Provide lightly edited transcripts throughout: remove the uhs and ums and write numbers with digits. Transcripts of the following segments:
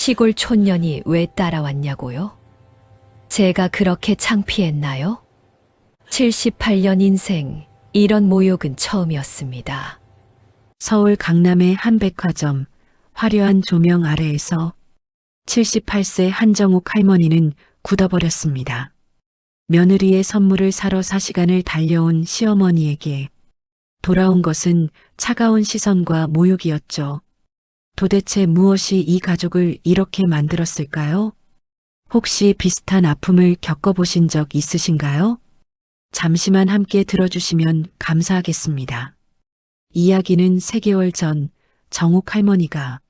시골 촌년이 왜 따라왔냐고요? 제가 그렇게 창피했나요? 78년 인생, 이런 모욕은 처음이었습니다. 서울 강남의 한 백화점, 화려한 조명 아래에서 78세 한정욱 할머니는 굳어버렸습니다. 며느리의 선물을 사러 4시간을 달려온 시어머니에게 돌아온 것은 차가운 시선과 모욕이었죠. 도대체 무엇이 이 가족을 이렇게 만들었을까요? 혹시 비슷한 아픔을 겪어보신 적 있으신가요? 잠시만 함께 들어주시면 감사하겠습니다. 이야기는 3개월 전 정욱 할머니가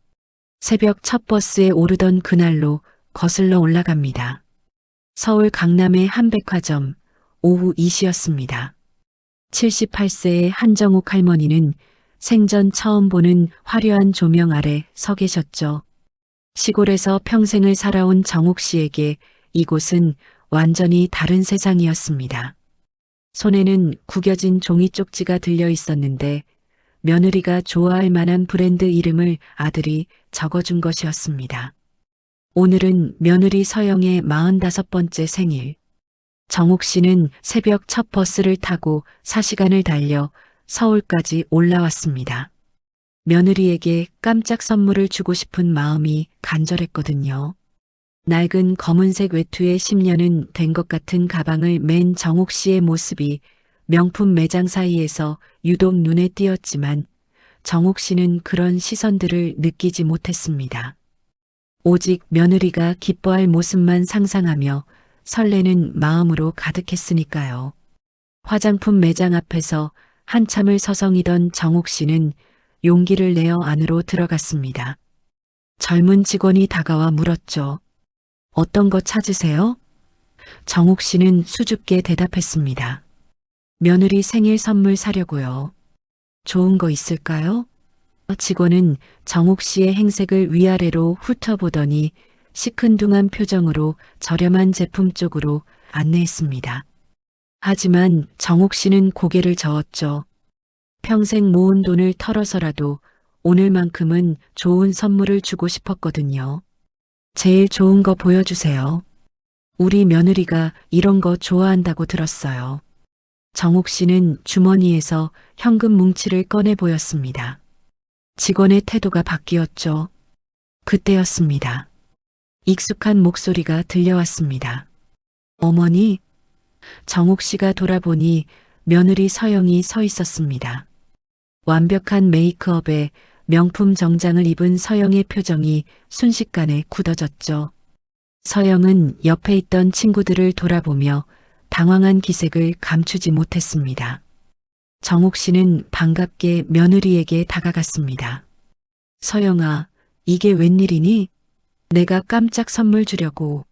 새벽 첫 버스에 오르던 그날로 거슬러 올라갑니다. 서울 강남의 한 백화점, 오후 2시였습니다. 78세의 한정욱 할머니는 생전 처음 보는 화려한 조명 아래 서 계셨죠. 시골에서 평생을 살아온 정욱 씨에게 이곳은 완전히 다른 세상이었습니다. 손에는 구겨진 종이 쪽지가 들려 있었는데 며느리가 좋아할 만한 브랜드 이름을 아들이 적어준 것이었습니다. 오늘은 며느리 서영의 45번째 생일. 정욱 씨는 새벽 첫 버스를 타고 4시간을 달려 서울까지 올라왔습니다. 며느리에게 깜짝 선물을 주고 싶은 마음이 간절했거든요. 낡은 검은색 외투에 10년은 된 것 같은 가방을 맨 정욱 씨의 모습이 명품 매장 사이에서 유독 눈에 띄었지만 정욱 씨는 그런 시선들을 느끼지 못했습니다. 오직 며느리가 기뻐할 모습만 상상하며 설레는 마음으로 가득했으니까요. 화장품 매장 앞에서 한참을 서성이던 정욱 씨는 용기를 내어 안으로 들어갔습니다. 젊은 직원이 다가와 물었죠. 어떤 거 찾으세요? 정욱 씨는 수줍게 대답했습니다. 며느리 생일 선물 사려고요. 좋은 거 있을까요? 직원은 정욱 씨의 행색을 위아래로 훑어보더니 시큰둥한 표정으로 저렴한 제품 쪽으로 안내했습니다. 하지만 정욱 씨는 고개를 저었죠. 평생 모은 돈을 털어서라도 오늘만큼은 좋은 선물을 주고 싶었거든요. 제일 좋은 거 보여주세요. 우리 며느리가 이런 거 좋아한다고 들었어요. 정욱 씨는 주머니에서 현금 뭉치를 꺼내 보였습니다. 직원의 태도가 바뀌었죠. 그때였습니다. 익숙한 목소리가 들려왔습니다. 어머니, 정욱 씨가 돌아보니 며느리 서영이 서 있었습니다. 완벽한 메이크업에 명품 정장을 입은 서영의 표정이 순식간에 굳어졌죠. 서영은 옆에 있던 친구들을 돌아보며 당황한 기색을 감추지 못했습니다. 정욱 씨는 반갑게 며느리에게 다가갔습니다. 서영아, 이게 웬일이니? 내가 깜짝 선물 주려고.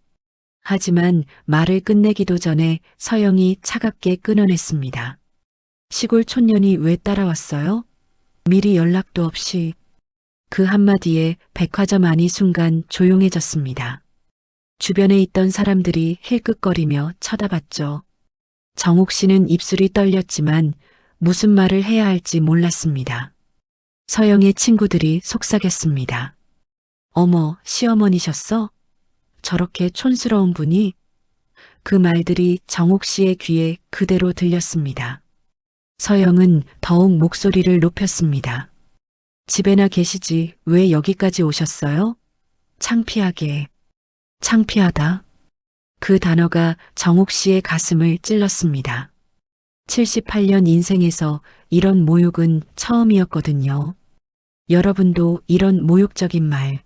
하지만 말을 끝내기도 전에 서영이 차갑게 끊어냈습니다. 시골 촌년이 왜 따라왔어요? 미리 연락도 없이. 그 한마디에 백화점 안이 순간 조용해졌습니다. 주변에 있던 사람들이 힐끗거리며 쳐다봤죠. 정욱 씨는 입술이 떨렸지만 무슨 말을 해야 할지 몰랐습니다. 서영의 친구들이 속삭였습니다. 어머, 시어머니셨어? 저렇게 촌스러운 분이? 그 말들이 정욱 씨의 귀에 그대로 들렸습니다. 서영은 더욱 목소리를 높였습니다. 집에나 계시지 왜 여기까지 오셨어요? 창피하게. 창피하다. 그 단어가 정욱 씨의 가슴을 찔렀습니다. 78년 인생에서 이런 모욕은 처음이었거든요. 여러분도 이런 모욕적인 말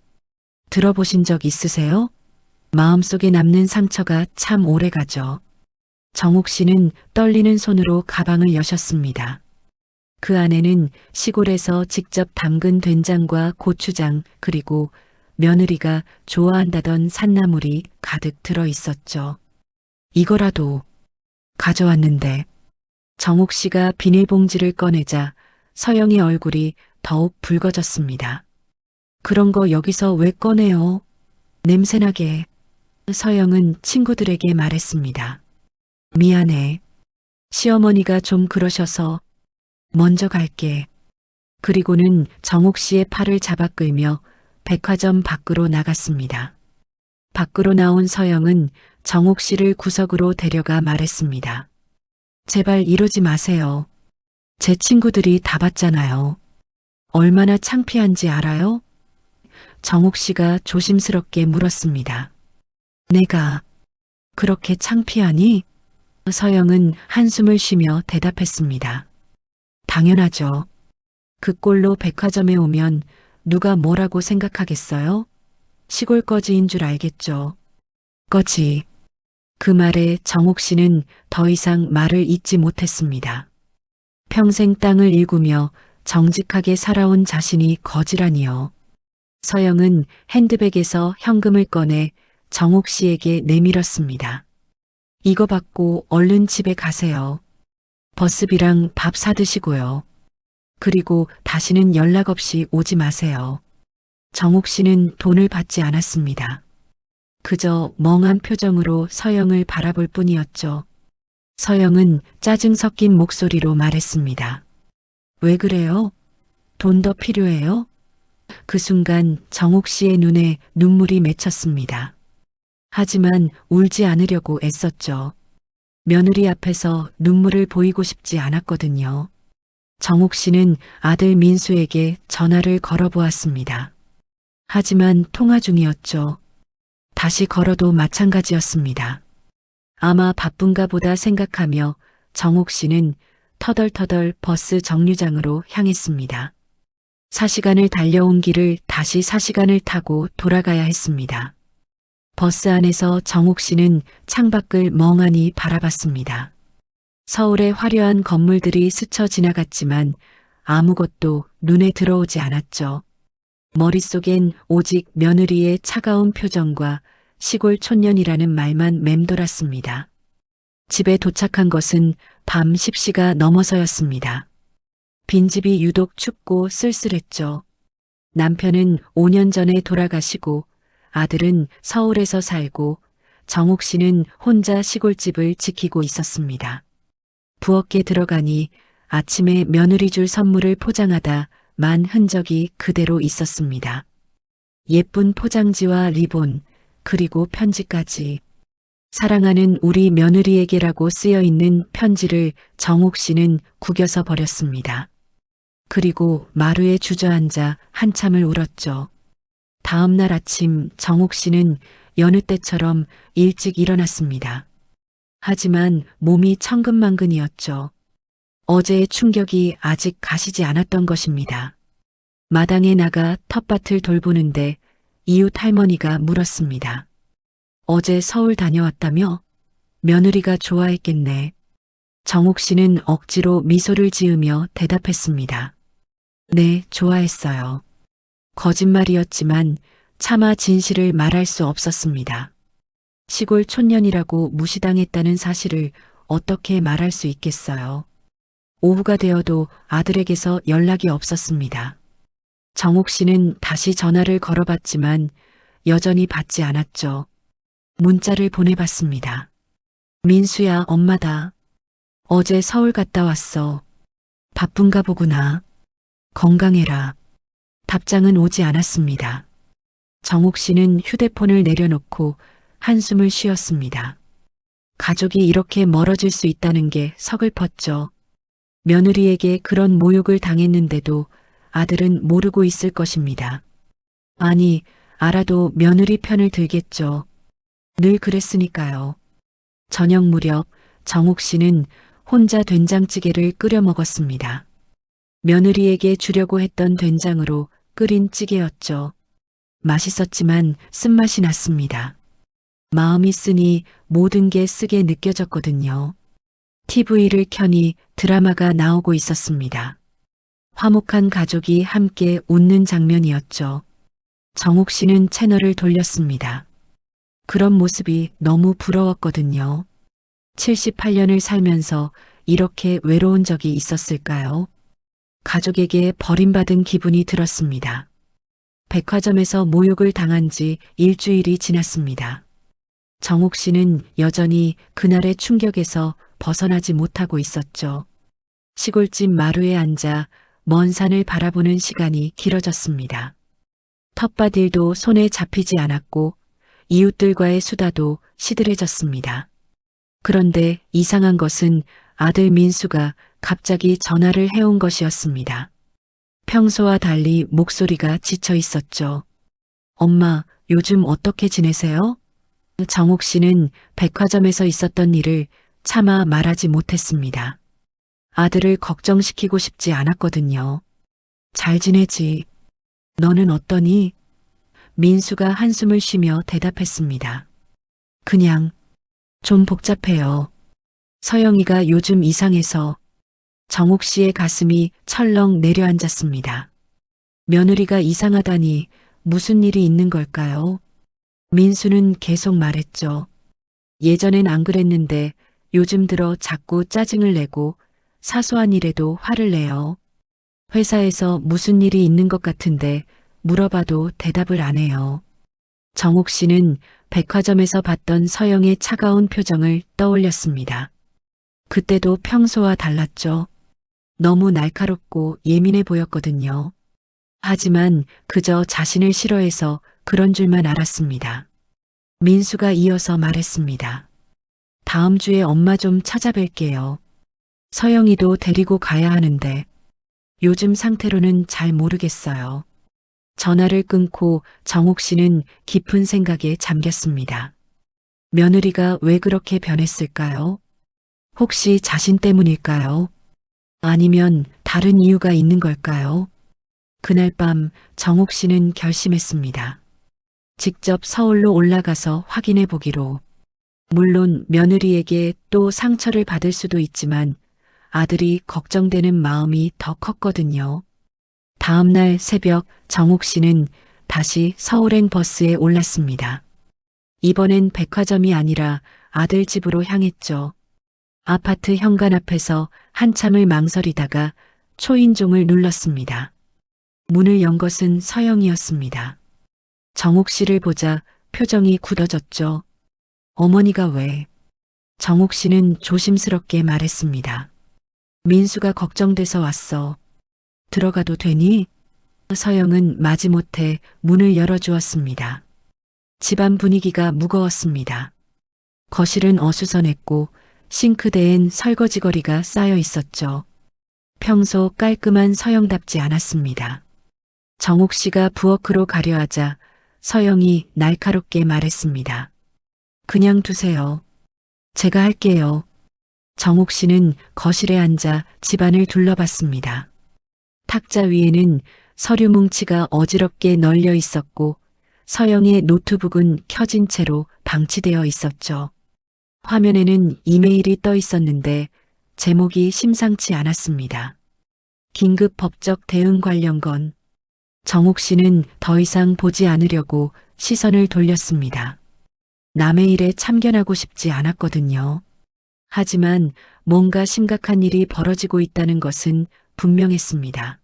들어보신 적 있으세요? 마음속에 남는 상처가 참 오래가죠. 정욱 씨는 떨리는 손으로 가방을 여셨습니다. 그 안에는 시골에서 직접 담근 된장과 고추장 그리고 며느리가 좋아한다던 산나물이 가득 들어 있었죠. 이거라도 가져왔는데. 정욱 씨가 비닐봉지를 꺼내자 서영의 얼굴이 더욱 붉어졌습니다. 그런 거 여기서 왜 꺼내요? 냄새나게. 서영은 친구들에게 말했습니다. 미안해. 시어머니가 좀 그러셔서 먼저 갈게. 그리고는 정욱 씨의 팔을 잡아 끌며 백화점 밖으로 나갔습니다. 밖으로 나온 서영은 정옥 씨를 구석으로 데려가 말했습니다. 제발 이러지 마세요. 제 친구들이 다 봤잖아요. 얼마나 창피한지 알아요? 정옥 씨가 조심스럽게 물었습니다. 내가 그렇게 창피하니? 서영은 한숨을 쉬며 대답했습니다. 당연하죠. 그 꼴로 백화점에 오면 누가 뭐라고 생각하겠어요? 시골 거지인 줄 알겠죠. 거지. 그 말에 정옥 씨는 더 이상 말을 잇지 못했습니다. 평생 땅을 일구며 정직하게 살아온 자신이 거지라니요. 서영은 핸드백에서 현금을 꺼내 정옥 씨에게 내밀었습니다. 이거 받고 얼른 집에 가세요. 버스비랑 밥 사드시고요. 그리고 다시는 연락 없이 오지 마세요. 정옥 씨는 돈을 받지 않았습니다. 그저 멍한 표정으로 서영을 바라볼 뿐이었죠. 서영은 짜증 섞인 목소리로 말했습니다. 왜 그래요? 돈 더 필요해요? 그 순간 정옥 씨의 눈에 눈물이 맺혔습니다. 하지만 울지 않으려고 애썼죠. 며느리 앞에서 눈물을 보이고 싶지 않았거든요. 정옥 씨는 아들 민수에게 전화를 걸어보았습니다. 하지만 통화 중이었죠. 다시 걸어도 마찬가지였습니다. 아마 바쁜가 보다 생각하며 정옥 씨는 터덜터덜 버스 정류장으로 향했습니다. 4시간을 달려온 길을 다시 4시간을 타고 돌아가야 했습니다. 버스 안에서 정옥 씨는 창밖을 멍하니 바라봤습니다. 서울의 화려한 건물들이 스쳐 지나갔지만 아무것도 눈에 들어오지 않았죠. 머릿속엔 오직 며느리의 차가운 표정과 시골 촌년이라는 말만 맴돌았습니다. 집에 도착한 것은 밤 10시가 넘어서였습니다. 빈집이 유독 춥고 쓸쓸했죠. 남편은 5년 전에 돌아가시고 아들은 서울에서 살고 정옥 씨는 혼자 시골집을 지키고 있었습니다. 부엌에 들어가니 아침에 며느리 줄 선물을 포장하다 만 흔적이 그대로 있었습니다. 예쁜 포장지와 리본, 그리고 편지까지. 사랑하는 우리 며느리에게라고 쓰여 있는 편지를 정옥 씨는 구겨서 버렸습니다. 그리고 마루에 주저앉아 한참을 울었죠. 다음 날 아침 정옥 씨는 여느 때처럼 일찍 일어났습니다. 하지만 몸이 천근만근이었죠. 어제의 충격이 아직 가시지 않았던 것입니다. 마당에 나가 텃밭을 돌보는데 이웃 할머니가 물었습니다. 어제 서울 다녀왔다며? 며느리가 좋아했겠네. 정옥 씨는 억지로 미소를 지으며 대답했습니다. 네, 좋아했어요. 거짓말이었지만 차마 진실을 말할 수 없었습니다. 시골 촌년이라고 무시당했다는 사실을 어떻게 말할 수 있겠어요. 오후가 되어도 아들에게서 연락이 없었습니다. 정옥 씨는 다시 전화를 걸어봤지만 여전히 받지 않았죠. 문자를 보내봤습니다. 민수야, 엄마다. 어제 서울 갔다 왔어. 바쁜가 보구나. 건강해라. 답장은 오지 않았습니다. 정옥 씨는 휴대폰을 내려놓고 한숨을 쉬었습니다. 가족이 이렇게 멀어질 수 있다는 게 서글펐죠. 며느리에게 그런 모욕을 당했는데도 아들은 모르고 있을 것입니다. 아니, 알아도 며느리 편을 들겠죠. 늘 그랬으니까요. 저녁 무렵 정옥 씨는 혼자 된장찌개를 끓여 먹었습니다. 며느리에게 주려고 했던 된장으로 끓인 찌개였죠. 맛있었지만 쓴맛이 났습니다. 마음이 쓰니 모든 게 쓰게 느껴졌거든요. TV를 켜니 드라마가 나오고 있었습니다. 화목한 가족이 함께 웃는 장면이었죠. 정옥 씨는 채널을 돌렸습니다. 그런 모습이 너무 부러웠거든요. 78년을 살면서 이렇게 외로운 적이 있었을까요? 가족에게 버림받은 기분이 들었습니다. 백화점에서 모욕을 당한 지 일주일이 지났습니다. 정옥 씨는 여전히 그날의 충격에서 벗어나지 못하고 있었죠. 시골집 마루에 앉아 먼 산을 바라보는 시간이 길어졌습니다. 텃밭일도 손에 잡히지 않았고 이웃들과의 수다도 시들해졌습니다. 그런데 이상한 것은 아들 민수가 갑자기 전화를 해온 것이었습니다. 평소와 달리 목소리가 지쳐 있었죠. 엄마, 요즘 어떻게 지내세요? 정옥 씨는 백화점에서 있었던 일을 차마 말하지 못했습니다. 아들을 걱정시키고 싶지 않았거든요. 잘 지내지. 너는 어떠니? 민수가 한숨을 쉬며 대답했습니다. 그냥 좀 복잡해요. 서영이가 요즘 이상해서. 정옥 씨의 가슴이 철렁 내려앉았습니다. 며느리가 이상하다니 무슨 일이 있는 걸까요? 민수는 계속 말했죠. 예전엔 안 그랬는데 요즘 들어 자꾸 짜증을 내고 사소한 일에도 화를 내요. 회사에서 무슨 일이 있는 것 같은데 물어봐도 대답을 안 해요. 정옥 씨는 백화점에서 봤던 서영의 차가운 표정을 떠올렸습니다. 그때도 평소와 달랐죠. 너무 날카롭고 예민해 보였거든요. 하지만 그저 자신을 싫어해서 그런 줄만 알았습니다. 민수가 이어서 말했습니다. 다음 주에 엄마 좀 찾아뵐게요. 서영이도 데리고 가야 하는데 요즘 상태로는 잘 모르겠어요. 전화를 끊고 정옥 씨는 깊은 생각에 잠겼습니다. 며느리가 왜 그렇게 변했을까요? 혹시 자신 때문일까요? 아니면 다른 이유가 있는 걸까요? 그날 밤 정옥 씨는 결심했습니다. 직접 서울로 올라가서 확인해 보기로. 물론 며느리에게 또 상처를 받을 수도 있지만 아들이 걱정되는 마음이 더 컸거든요. 다음 날 새벽 정옥 씨는 다시 서울행 버스에 올랐습니다. 이번엔 백화점이 아니라 아들 집으로 향했죠. 아파트 현관 앞에서 한참을 망설이다가 초인종을 눌렀습니다. 문을 연 것은 서영이었습니다. 정옥 씨를 보자 표정이 굳어졌죠. 어머니가 왜? 정옥 씨는 조심스럽게 말했습니다. 민수가 걱정돼서 왔어. 들어가도 되니? 서영은 마지못해 문을 열어주었습니다. 집안 분위기가 무거웠습니다. 거실은 어수선했고 싱크대엔 설거지거리가 쌓여 있었죠. 평소 깔끔한 서영답지 않았습니다. 정옥 씨가 부엌으로 가려 하자 서영이 날카롭게 말했습니다. 그냥 두세요. 제가 할게요. 정옥 씨는 거실에 앉아 집안을 둘러봤습니다. 탁자 위에는 서류 뭉치가 어지럽게 널려 있었고 서영의 노트북은 켜진 채로 방치되어 있었죠. 화면에는 이메일이 떠 있었는데 제목이 심상치 않았습니다. 긴급 법적 대응 관련 건. 정옥 씨는 더 이상 보지 않으려고 시선을 돌렸습니다. 남의 일에 참견하고 싶지 않았거든요. 하지만 뭔가 심각한 일이 벌어지고 있다는 것은 분명했습니다.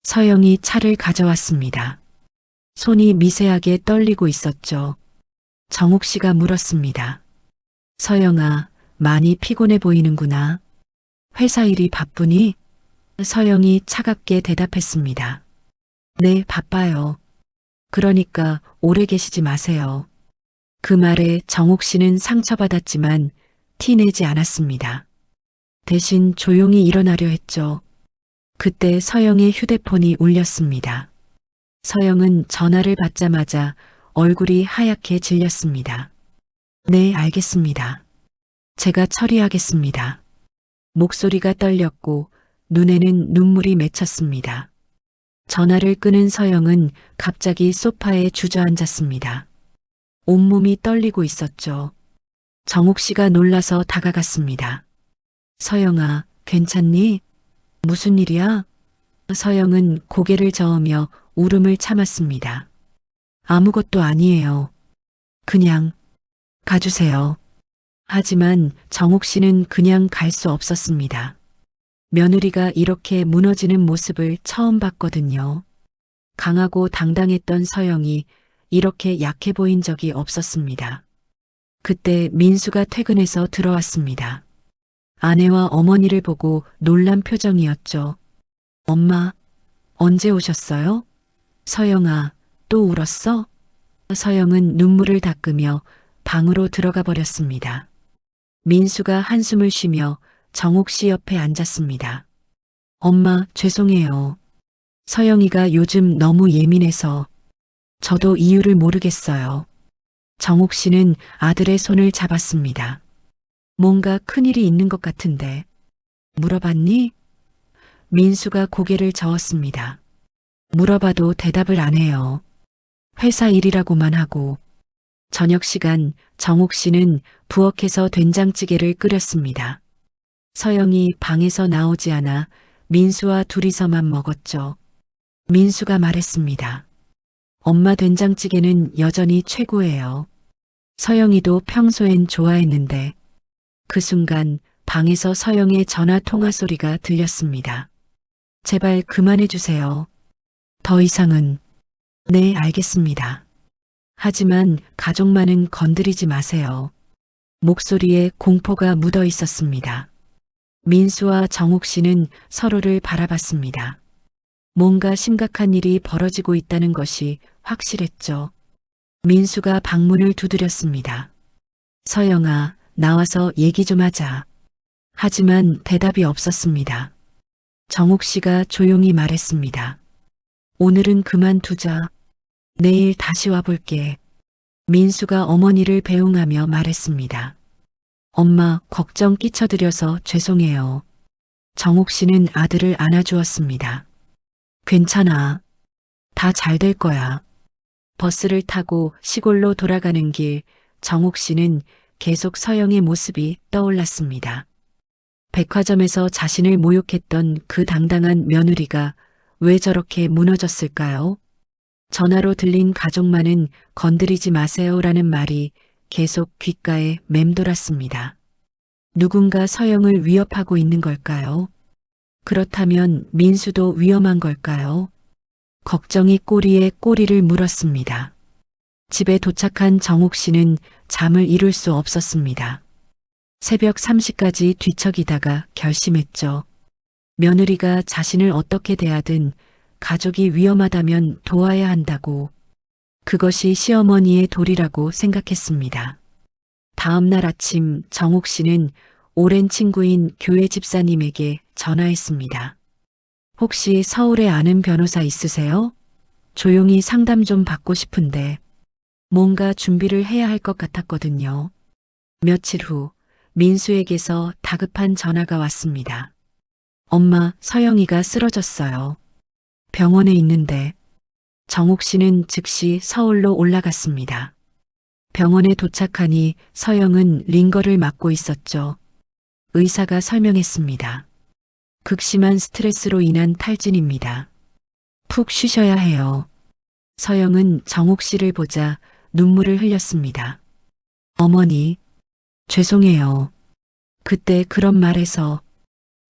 서영이 차를 가져왔습니다. 손이 미세하게 떨리고 있었죠. 정옥 씨가 물었습니다. 서영아, 많이 피곤해 보이는구나. 회사 일이 바쁘니? 서영이 차갑게 대답했습니다. 네, 바빠요. 그러니까 오래 계시지 마세요. 그 말에 정옥 씨는 상처받았지만 티내지 않았습니다. 대신 조용히 일어나려 했죠. 그때 서영의 휴대폰이 울렸습니다. 서영은 전화를 받자마자 얼굴이 하얗게 질렸습니다. 네, 알겠습니다. 제가 처리하겠습니다. 목소리가 떨렸고 눈에는 눈물이 맺혔습니다. 전화를 끊은 서영은 갑자기 소파에 주저앉았습니다. 온몸이 떨리고 있었죠. 정옥 씨가 놀라서 다가갔습니다. 서영아, 괜찮니? 무슨 일이야? 서영은 고개를 저으며 울음을 참았습니다. 아무것도 아니에요. 그냥 가주세요. 하지만 정옥 씨는 그냥 갈 수 없었습니다. 며느리가 이렇게 무너지는 모습을 처음 봤거든요. 강하고 당당했던 서영이 이렇게 약해 보인 적이 없었습니다. 그때 민수가 퇴근해서 들어왔습니다. 아내와 어머니를 보고 놀란 표정이었죠. 엄마, 언제 오셨어요? 서영아, 또 울었어? 서영은 눈물을 닦으며 방으로 들어가 버렸습니다. 민수가 한숨을 쉬며 정옥 씨 옆에 앉았습니다. 엄마, 죄송해요. 서영이가 요즘 너무 예민해서 저도 이유를 모르겠어요. 정옥 씨는 아들의 손을 잡았습니다. 뭔가 큰일이 있는 것 같은데. 물어봤니? 민수가 고개를 저었습니다. 물어봐도 대답을 안 해요. 회사 일이라고만 하고. 저녁 시간 정옥 씨는 부엌에서 된장찌개를 끓였습니다. 서영이 방에서 나오지 않아 민수와 둘이서만 먹었죠. 민수가 말했습니다. 엄마 된장찌개는 여전히 최고예요. 서영이도 평소엔 좋아했는데 그 순간 방에서 서영의 전화 통화 소리가 들렸습니다. 제발 그만해 주세요. 더 이상은. 네, 알겠습니다. 하지만 가족만은 건드리지 마세요. 목소리에 공포가 묻어 있었습니다. 민수와 정옥 씨는 서로를 바라봤습니다. 뭔가 심각한 일이 벌어지고 있다는 것이 확실했죠. 민수가 방문을 두드렸습니다. 서영아, 나와서 얘기 좀 하자. 하지만 대답이 없었습니다. 정옥 씨가 조용히 말했습니다. 오늘은 그만두자. 내일 다시 와볼게. 민수가 어머니를 배웅하며 말했습니다. 엄마, 걱정 끼쳐드려서 죄송해요. 정옥 씨는 아들을 안아주었습니다. 괜찮아. 다 잘 될 거야. 버스를 타고 시골로 돌아가는 길, 정옥 씨는 계속 서영의 모습이 떠올랐습니다. 백화점에서 자신을 모욕했던 그 당당한 며느리가 왜 저렇게 무너졌을까요? 전화로 들린 가족만은 건드리지 마세요라는 말이 계속 귓가에 맴돌았습니다. 누군가 서영을 위협하고 있는 걸까요? 그렇다면 민수도 위험한 걸까요? 걱정이 꼬리에 꼬리를 물었습니다. 집에 도착한 정옥 씨는 잠을 이룰 수 없었습니다. 새벽 3시까지 뒤척이다가 결심했죠. 며느리가 자신을 어떻게 대하든 가족이 위험하다면 도와야 한다고. 그것이 시어머니의 도리라고 생각했습니다. 다음 날 아침 정옥 씨는 오랜 친구인 교회 집사님에게 전화했습니다. 혹시 서울에 아는 변호사 있으세요? 조용히 상담 좀 받고 싶은데 뭔가 준비를 해야 할 것 같았거든요. 며칠 후 민수에게서 다급한 전화가 왔습니다. 엄마, 서영이가 쓰러졌어요. 병원에 있는데. 정옥 씨는 즉시 서울로 올라갔습니다. 병원에 도착하니 서영은 링거를 맞고 있었죠. 의사가 설명했습니다. 극심한 스트레스로 인한 탈진입니다. 푹 쉬셔야 해요. 서영은 정옥 씨를 보자 눈물을 흘렸습니다. 어머니, 죄송해요. 그때 그런 말에서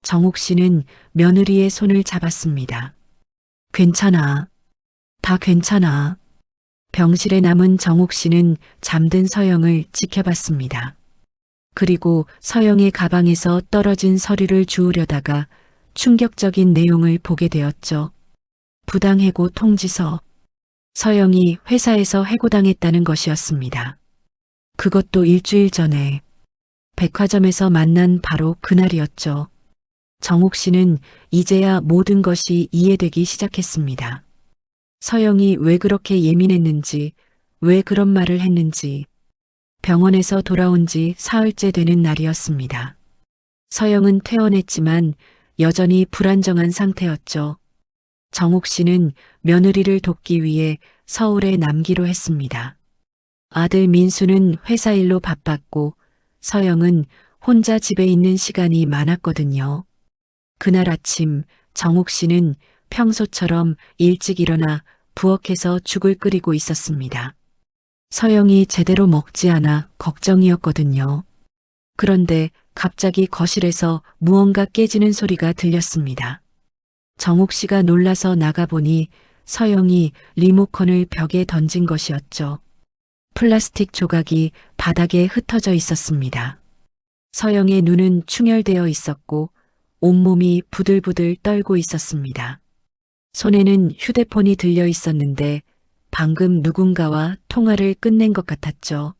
정옥 씨는 며느리의 손을 잡았습니다. 괜찮아. 다 괜찮아. 병실에 남은 정옥 씨는 잠든 서영을 지켜봤습니다. 그리고 서영의 가방에서 떨어진 서류를 주우려다가 충격적인 내용을 보게 되었죠. 부당해고 통지서. 서영이 회사에서 해고당했다는 것이었습니다. 그것도 일주일 전에 백화점에서 만난 바로 그날이었죠. 정옥 씨는 이제야 모든 것이 이해되기 시작했습니다. 서영이 왜 그렇게 예민했는지, 왜 그런 말을 했는지. 병원에서 돌아온 지 사흘째 되는 날이었습니다. 서영은 퇴원했지만 여전히 불안정한 상태였죠. 정옥 씨는 며느리를 돕기 위해 서울에 남기로 했습니다. 아들 민수는 회사 일로 바빴고 서영은 혼자 집에 있는 시간이 많았거든요. 그날 아침 정옥 씨는 평소처럼 일찍 일어나 부엌에서 죽을 끓이고 있었습니다. 서영이 제대로 먹지 않아 걱정이었거든요. 그런데 갑자기 거실에서 무언가 깨지는 소리가 들렸습니다. 정옥 씨가 놀라서 나가보니 서영이 리모컨을 벽에 던진 것이었죠. 플라스틱 조각이 바닥에 흩어져 있었습니다. 서영의 눈은 충혈되어 있었고 온몸이 부들부들 떨고 있었습니다. 손에는 휴대폰이 들려 있었는데 방금 누군가와 통화를 끝낸 것 같았죠.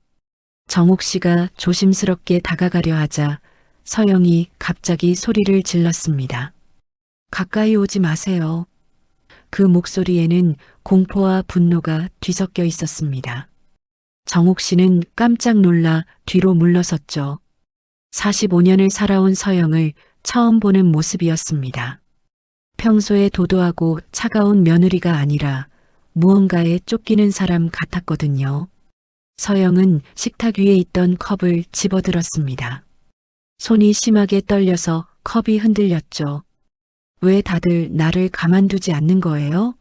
정옥 씨가 조심스럽게 다가가려 하자 서영이 갑자기 소리를 질렀습니다. 가까이 오지 마세요. 그 목소리에는 공포와 분노가 뒤섞여 있었습니다. 정옥 씨는 깜짝 놀라 뒤로 물러섰죠. 45년을 살아온 서영을 처음 보는 모습이었습니다. 평소에 도도하고 차가운 며느리가 아니라 무언가에 쫓기는 사람 같았거든요. 서영은 식탁 위에 있던 컵을 집어들었습니다. 손이 심하게 떨려서 컵이 흔들렸죠. 왜 다들 나를 가만두지 않는 거예요?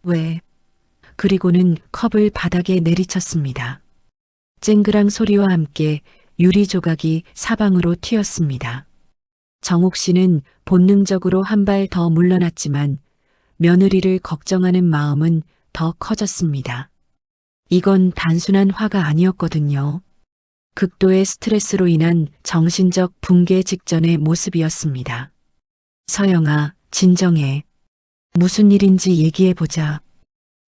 왜? 그리고는 컵을 바닥에 내리쳤습니다. 쨍그랑 소리와 함께 유리 조각이 사방으로 튀었습니다. 정옥 씨는 본능적으로 한 발 더 물러났지만 며느리를 걱정하는 마음은 더 커졌습니다. 이건 단순한 화가 아니었거든요. 극도의 스트레스로 인한 정신적 붕괴 직전의 모습이었습니다. 서영아, 진정해. 무슨 일인지 얘기해보자.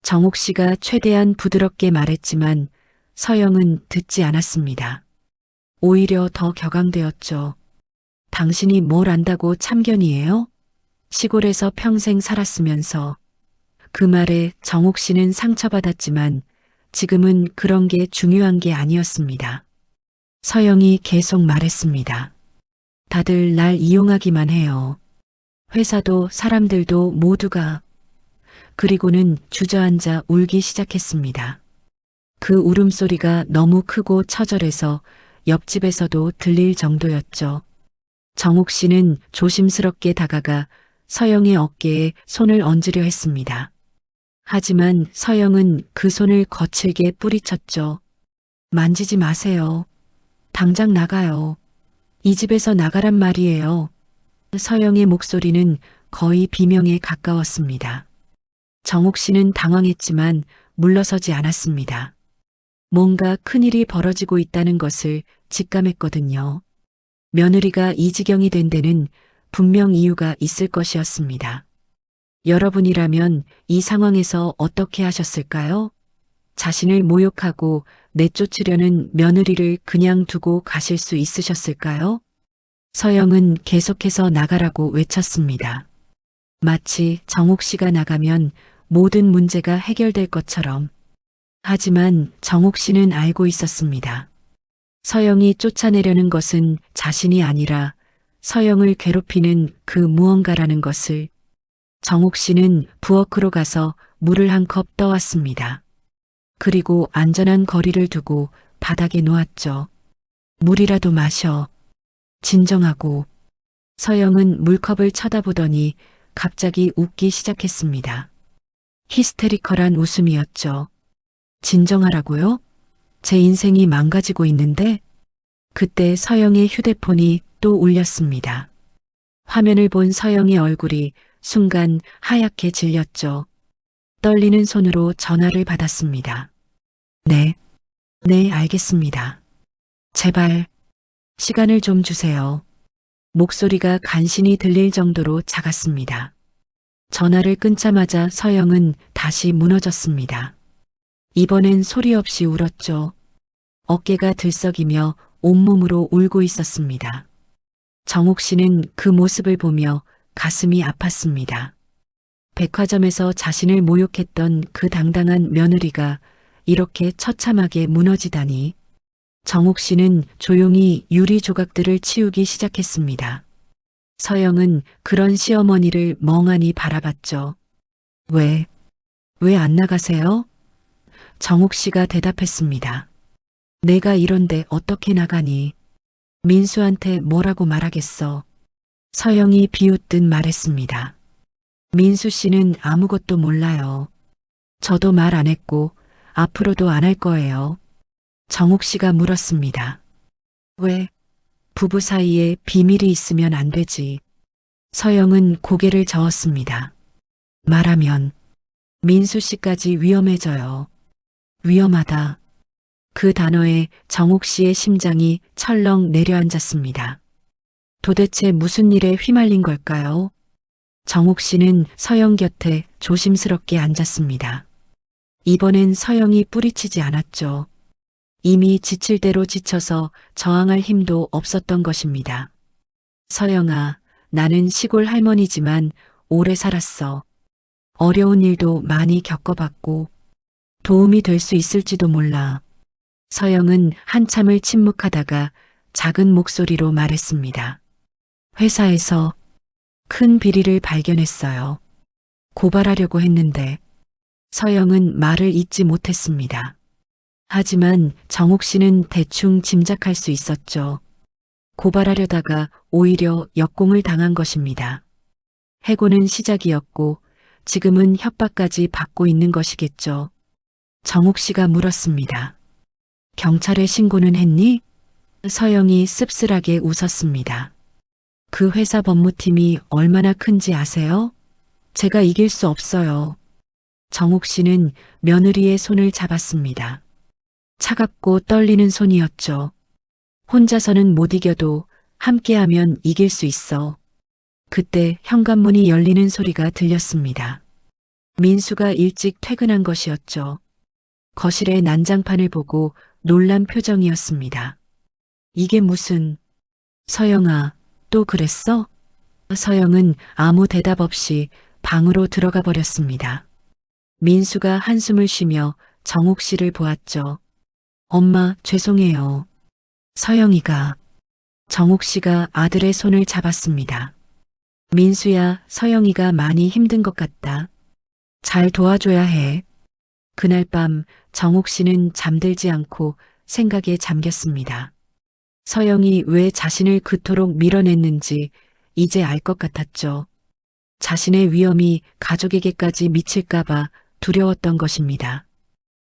정옥 씨가 최대한 부드럽게 말했지만 서영은 듣지 않았습니다. 오히려 더 격앙되었죠. 당신이 뭘 안다고 참견이에요? 시골에서 평생 살았으면서. 그 말에 정옥 씨는 상처받았지만 지금은 그런 게 중요한 게 아니었습니다. 서영이 계속 말했습니다. 다들 날 이용하기만 해요. 회사도 사람들도 모두가. 그리고는 주저앉아 울기 시작했습니다. 그 울음소리가 너무 크고 처절해서 옆집에서도 들릴 정도였죠. 정옥 씨는 조심스럽게 다가가 서영의 어깨에 손을 얹으려 했습니다. 하지만 서영은 그 손을 거칠게 뿌리쳤죠. 만지지 마세요. 당장 나가요. 이 집에서 나가란 말이에요. 서영의 목소리는 거의 비명에 가까웠습니다. 정옥 씨는 당황했지만 물러서지 않았습니다. 뭔가 큰일이 벌어지고 있다는 것을 직감했거든요. 며느리가 이 지경이 된 데는 분명 이유가 있을 것이었습니다. 여러분이라면 이 상황에서 어떻게 하셨을까요? 자신을 모욕하고 내쫓으려는 며느리를 그냥 두고 가실 수 있으셨을까요? 서영은 계속해서 나가라고 외쳤습니다. 마치 정옥 씨가 나가면 모든 문제가 해결될 것처럼. 하지만 정옥 씨는 알고 있었습니다. 서영이 쫓아내려는 것은 자신이 아니라 서영을 괴롭히는 그 무언가라는 것을. 정옥 씨는 부엌으로 가서 물을 한 컵 떠왔습니다. 그리고 안전한 거리를 두고 바닥에 놓았죠. 물이라도 마셔. 진정하고. 서영은 물컵을 쳐다보더니 갑자기 웃기 시작했습니다. 히스테리컬한 웃음이었죠. 진정하라고요? 제 인생이 망가지고 있는데? 그때 서영의 휴대폰이 또 울렸습니다. 화면을 본 서영의 얼굴이 순간 하얗게 질렸죠. 떨리는 손으로 전화를 받았습니다. 네, 알겠습니다. 제발, 시간을 좀 주세요. 목소리가 간신히 들릴 정도로 작았습니다. 전화를 끊자마자 서영은 다시 무너졌습니다. 이번엔 소리 없이 울었죠. 어깨가 들썩이며 온몸으로 울고 있었습니다. 정옥 씨는 그 모습을 보며 가슴이 아팠습니다. 백화점에서 자신을 모욕했던 그 당당한 며느리가 이렇게 처참하게 무너지다니. 정옥 씨는 조용히 유리 조각들을 치우기 시작했습니다. 서영은 그런 시어머니를 멍하니 바라봤죠. 왜 안 나가세요? 정옥 씨가 대답했습니다. 내가 이런데 어떻게 나가니? 민수한테 뭐라고 말하겠어? 서영이 비웃듯 말했습니다. 민수 씨는 아무것도 몰라요. 저도 말 안 했고 앞으로도 안 할 거예요. 정옥 씨가 물었습니다. 왜? 부부 사이에 비밀이 있으면 안 되지. 서영은 고개를 저었습니다. 말하면 민수 씨까지 위험해져요. 위험하다. 그 단어에 정옥 씨의 심장이 철렁 내려앉았습니다. 도대체 무슨 일에 휘말린 걸까요? 정옥 씨는 서영 곁에 조심스럽게 앉았습니다. 이번엔 서영이 뿌리치지 않았죠. 이미 지칠 대로 지쳐서 저항할 힘도 없었던 것입니다. 서영아, 나는 시골 할머니지만 오래 살았어. 어려운 일도 많이 겪어봤고 도움이 될 수 있을지도 몰라. 서영은 한참을 침묵하다가 작은 목소리로 말했습니다. 회사에서 큰 비리를 발견했어요. 고발하려고 했는데 서영은 말을 잇지 못했습니다. 하지만 정옥 씨는 대충 짐작할 수 있었죠. 고발하려다가 오히려 역공을 당한 것입니다. 해고는 시작이었고 지금은 협박까지 받고 있는 것이겠죠. 정옥 씨가 물었습니다. 경찰에 신고는 했니? 서영이 씁쓸하게 웃었습니다. 그 회사 법무팀이 얼마나 큰지 아세요? 제가 이길 수 없어요. 정옥 씨는 며느리의 손을 잡았습니다. 차갑고 떨리는 손이었죠. 혼자서는 못 이겨도 함께하면 이길 수 있어. 그때 현관문이 열리는 소리가 들렸습니다. 민수가 일찍 퇴근한 것이었죠. 거실의 난장판을 보고 놀란 표정이었습니다. 이게 무슨... 서영아, 또 그랬어? 서영은 아무 대답 없이 방으로 들어가 버렸습니다. 민수가 한숨을 쉬며 정옥 씨를 보았죠. 엄마, 죄송해요. 서영이가... 정옥 씨가 아들의 손을 잡았습니다. 민수야, 서영이가 많이 힘든 것 같다. 잘 도와줘야 해. 그날 밤 정옥 씨는 잠들지 않고 생각에 잠겼습니다. 서영이 왜 자신을 그토록 밀어냈는지 이제 알 것 같았죠. 자신의 위험이 가족에게까지 미칠까봐 두려웠던 것입니다.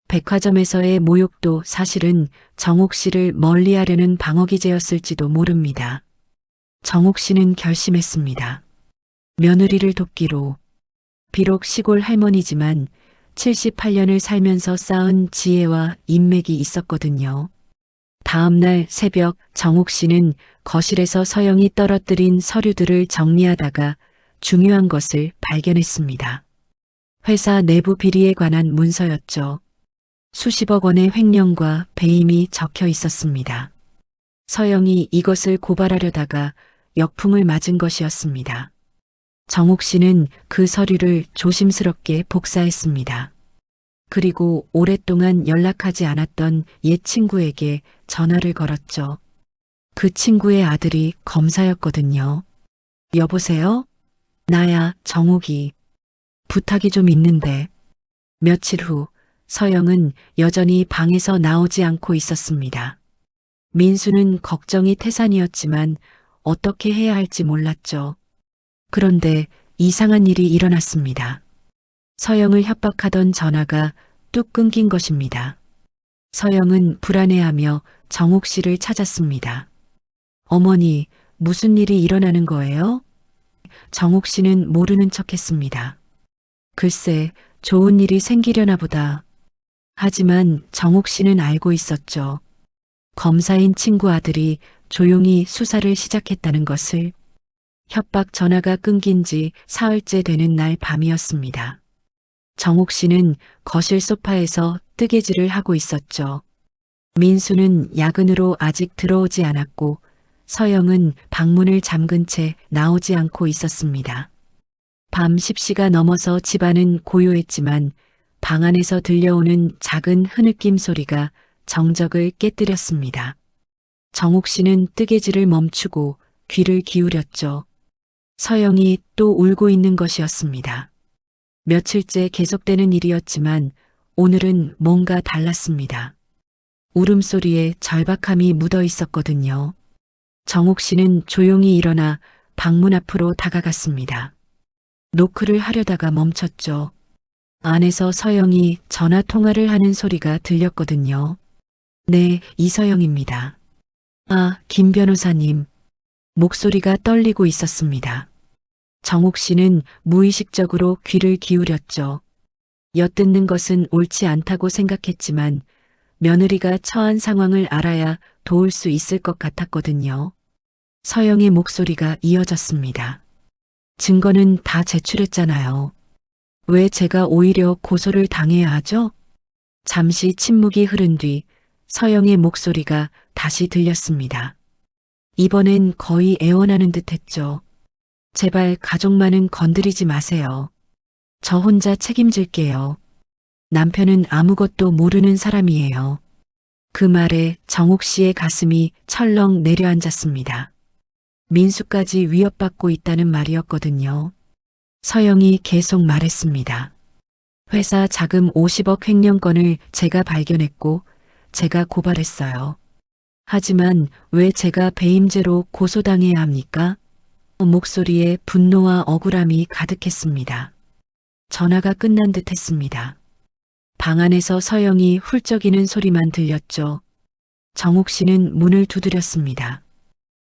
백화점에서의 모욕도 사실은 정옥 씨를 멀리하려는 방어기제였을지도 모릅니다. 정옥 씨는 결심했습니다. 며느리를 돕기로. 비록 시골 할머니지만 78년을 살면서 쌓은 지혜와 인맥이 있었거든요. 다음 날 새벽 정옥 씨는 거실에서 서영이 떨어뜨린 서류들을 정리하다가 중요한 것을 발견했습니다. 회사 내부 비리에 관한 문서였죠. 수십억 원의 횡령과 배임이 적혀 있었습니다. 서영이 이것을 고발하려다가 역풍을 맞은 것이었습니다. 정옥 씨는 그 서류를 조심스럽게 복사했습니다. 그리고 오랫동안 연락하지 않았던 옛 친구에게 전화를 걸었죠. 그 친구의 아들이 검사였거든요. 여보세요? 나야, 정옥이. 부탁이 좀 있는데. 며칠 후 서영은 여전히 방에서 나오지 않고 있었습니다. 민수는 걱정이 태산이었지만 어떻게 해야 할지 몰랐죠. 그런데 이상한 일이 일어났습니다. 서영을 협박하던 전화가 뚝 끊긴 것입니다. 서영은 불안해하며 정옥 씨를 찾았습니다. 어머니, 무슨 일이 일어나는 거예요? 정옥 씨는 모르는 척했습니다. 글쎄, 좋은 일이 생기려나 보다. 하지만 정옥 씨는 알고 있었죠. 검사인 친구 아들이 조용히 수사를 시작했다는 것을. 협박 전화가 끊긴 지 사흘째 되는 날 밤이었습니다. 정옥 씨는 거실 소파에서 뜨개질을 하고 있었죠. 민수는 야근으로 아직 들어오지 않았고 서영은 방문을 잠근 채 나오지 않고 있었습니다. 밤 10시가 넘어서 집안은 고요했지만 방 안에서 들려오는 작은 흐느낌 소리가 정적을 깨뜨렸습니다. 정옥 씨는 뜨개질을 멈추고 귀를 기울였죠. 서영이 또 울고 있는 것이었습니다. 며칠째 계속되는 일이었지만 오늘은 뭔가 달랐습니다. 울음소리에 절박함이 묻어 있었거든요. 정옥 씨는 조용히 일어나 방문 앞으로 다가갔습니다. 노크를 하려다가 멈췄죠. 안에서 서영이 전화 통화를 하는 소리가 들렸거든요. 네, 이서영입니다. 아, 김 변호사님. 목소리가 떨리고 있었습니다. 정옥 씨는 무의식적으로 귀를 기울였죠. 엿듣는 것은 옳지 않다고 생각했지만 며느리가 처한 상황을 알아야 도울 수 있을 것 같았거든요. 서영의 목소리가 이어졌습니다. 증거는 다 제출했잖아요. 왜 제가 오히려 고소를 당해야 하죠? 잠시 침묵이 흐른 뒤 서영의 목소리가 다시 들렸습니다. 이번엔 거의 애원하는 듯 했죠. 제발 가족만은 건드리지 마세요. 저 혼자 책임질게요. 남편은 아무것도 모르는 사람이에요. 그 말에 정옥 씨의 가슴이 철렁 내려앉았습니다. 민수까지 위협받고 있다는 말이었거든요. 서영이 계속 말했습니다. 회사 자금 50억 횡령건을 제가 발견했고 제가 고발했어요. 하지만 왜 제가 배임죄로 고소당해야 합니까? 목소리에 분노와 억울함이 가득했습니다. 전화가 끝난 듯 했습니다. 방 안에서 서영이 훌쩍이는 소리만 들렸죠. 정옥 씨는 문을 두드렸습니다.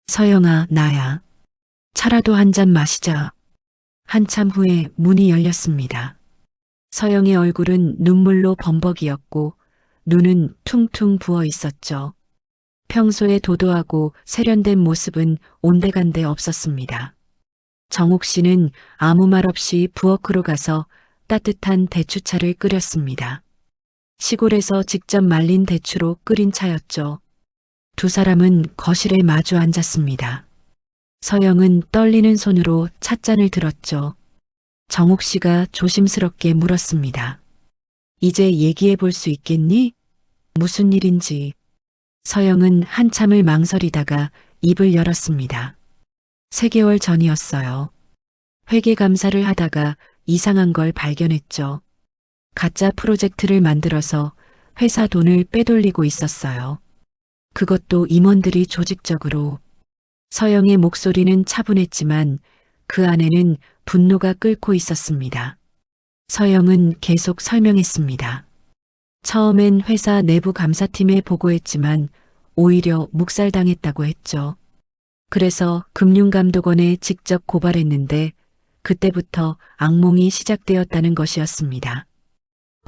서영아, 나야. 차라도 한 잔 마시자. 한참 후에 문이 열렸습니다. 서영의 얼굴은 눈물로 범벅이었고 눈은 퉁퉁 부어 있었죠. 평소에 도도하고 세련된 모습은 온데간데 없었습니다. 정옥 씨는 아무 말 없이 부엌으로 가서 따뜻한 대추차를 끓였습니다. 시골에서 직접 말린 대추로 끓인 차였죠. 두 사람은 거실에 마주 앉았습니다. 서영은 떨리는 손으로 찻잔을 들었죠. 정옥 씨가 조심스럽게 물었습니다. 이제 얘기해 볼 수 있겠니? 무슨 일인지. 서영은 한참을 망설이다가 입을 열었습니다. 3개월 전이었어요. 회계감사를 하다가 이상한 걸 발견했죠. 가짜 프로젝트를 만들어서 회사 돈을 빼돌리고 있었어요. 그것도 임원들이 조직적으로. 서영의 목소리는 차분했지만 그 안에는 분노가 끓고 있었습니다. 서영은 계속 설명했습니다. 처음엔 회사 내부 감사팀에 보고했지만 오히려 묵살당했다고 했죠. 그래서 금융감독원에 직접 고발했는데 그때부터 악몽이 시작되었다는 것이었습니다.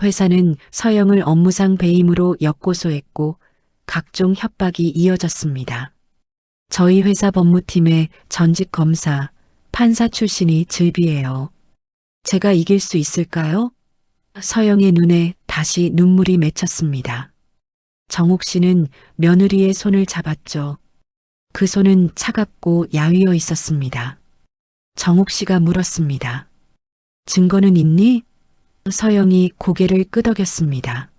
회사는 서영을 업무상 배임으로 역고소했고 각종 협박이 이어졌습니다. 저희 회사 법무팀의 전직 검사, 판사 출신이 즐비해요. 제가 이길 수 있을까요? 서영의 눈에 다시 눈물이 맺혔습니다. 정옥 씨는 며느리의 손을 잡았죠. 그 손은 차갑고 야위어 있었습니다. 정옥 씨가 물었습니다. 증거는 있니? 서영이 고개를 끄덕였습니다.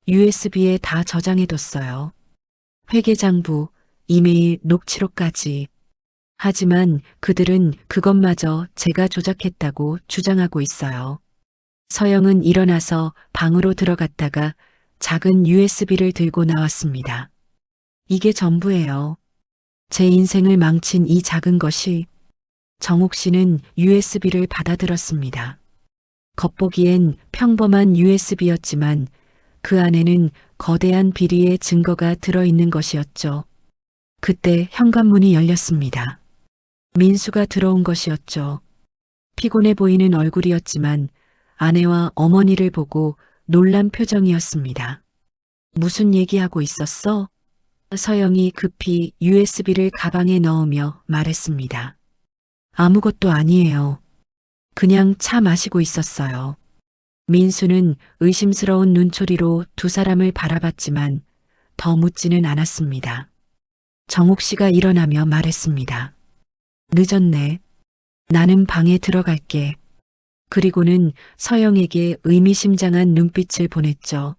USB에 다 저장해뒀어요. 회계장부, 이메일, 녹취록까지. 하지만 그들은 그것마저 제가 조작했다고 주장하고 있어요. 서영은 일어나서 방으로 들어갔다가 작은 USB를 들고 나왔습니다. 이게 전부예요. 제 인생을 망친 이 작은 것이. 정옥 씨는 USB를 받아들었습니다. 겉보기엔 평범한 USB였지만 그 안에는 거대한 비리의 증거가 들어있는 것이었죠. 그때 현관문이 열렸습니다. 민수가 들어온 것이었죠. 피곤해 보이는 얼굴이었지만 아내와 어머니를 보고 놀란 표정이었습니다. 무슨 얘기하고 있었어? 서영이 급히 USB를 가방에 넣으며 말했습니다. 아무것도 아니에요. 그냥 차 마시고 있었어요. 민수는 의심스러운 눈초리로 두 사람을 바라봤지만 더 묻지는 않았습니다. 정옥 씨가 일어나며 말했습니다. 늦었네. 나는 방에 들어갈게. 그리고는 서영에게 의미심장한 눈빛을 보냈죠.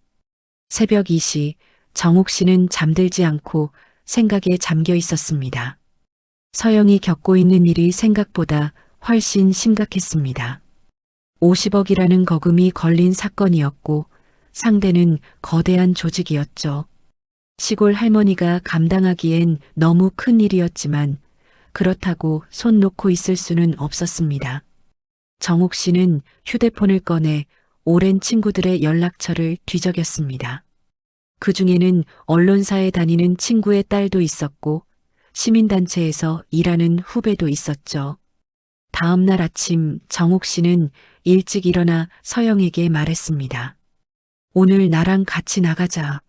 새벽 2시 정옥 씨는 잠들지 않고 생각에 잠겨 있었습니다. 서영이 겪고 있는 일이 생각보다 훨씬 심각했습니다. 50억이라는 거금이 걸린 사건이었고 상대는 거대한 조직이었죠. 시골 할머니가 감당하기엔 너무 큰 일이었지만 그렇다고 손 놓고 있을 수는 없었습니다. 정옥 씨는 휴대폰을 꺼내 오랜 친구들의 연락처를 뒤적였습니다. 그 중에는 언론사에 다니는 친구의 딸도 있었고 시민단체에서 일하는 후배도 있었죠. 다음 날 아침 정옥 씨는 일찍 일어나 서영에게 말했습니다. 오늘 나랑 같이 나가자.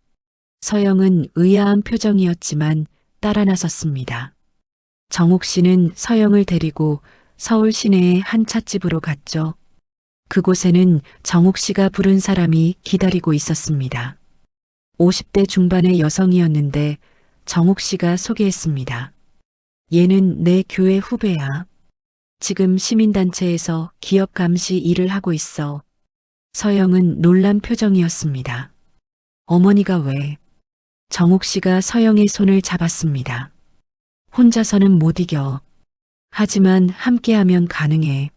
서영은 의아한 표정이었지만 따라 나섰습니다. 정옥 씨는 서영을 데리고 서울 시내의 한 찻집으로 갔죠. 그곳에는 정옥 씨가 부른 사람이 기다리고 있었습니다. 50대 중반의 여성이었는데 정옥 씨가 소개했습니다. 얘는 내 교회 후배야. 지금 시민단체에서 기업 감시 일을 하고 있어. 서영은 놀란 표정이었습니다. 어머니가 왜? 정옥 씨가 서영의 손을 잡았습니다. 혼자서는 못 이겨. 하지만 함께하면 가능해.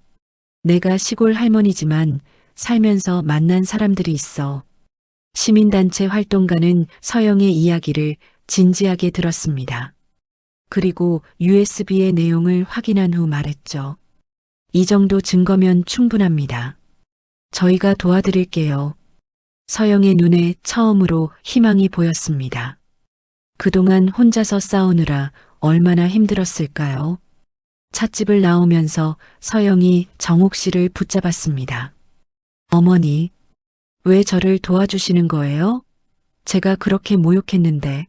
내가 시골 할머니지만 살면서 만난 사람들이 있어. 시민단체 활동가는 서영의 이야기를 진지하게 들었습니다. 그리고 USB의 내용을 확인한 후 말했죠. 이 정도 증거면 충분합니다. 저희가 도와드릴게요. 서영의 눈에 처음으로 희망이 보였습니다. 그동안 혼자서 싸우느라 얼마나 힘들었을까요? 찻집을 나오면서 서영이 정옥 씨를 붙잡았습니다. 어머니, 왜 저를 도와주시는 거예요? 제가 그렇게 모욕했는데.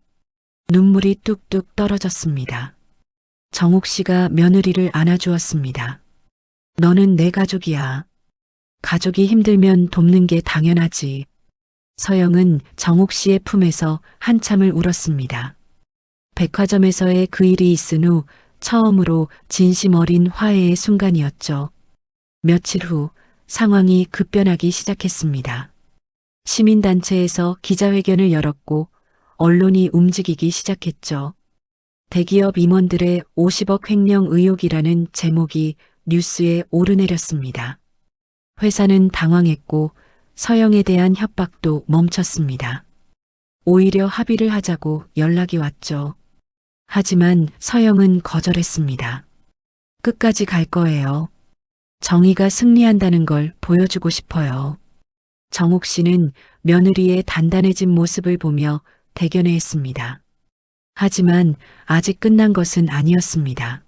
눈물이 뚝뚝 떨어졌습니다. 정옥 씨가 며느리를 안아주었습니다. 너는 내 가족이야. 가족이 힘들면 돕는 게 당연하지. 서영은 정옥 씨의 품에서 한참을 울었습니다. 백화점에서의 그 일이 있은 후 처음으로 진심 어린 화해의 순간이었죠. 며칠 후 상황이 급변하기 시작했습니다. 시민단체에서 기자회견을 열었고 언론이 움직이기 시작했죠. 대기업 임원들의 50억 횡령 의혹이라는 제목이 뉴스에 오르내렸습니다. 회사는 당황했고 서영에 대한 협박도 멈췄습니다. 오히려 합의를 하자고 연락이 왔죠. 하지만 서영은 거절했습니다. 끝까지 갈 거예요. 정의가 승리한다는 걸 보여주고 싶어요. 정옥 씨는 며느리의 단단해진 모습을 보며 대견해했습니다. 하지만 아직 끝난 것은 아니었습니다.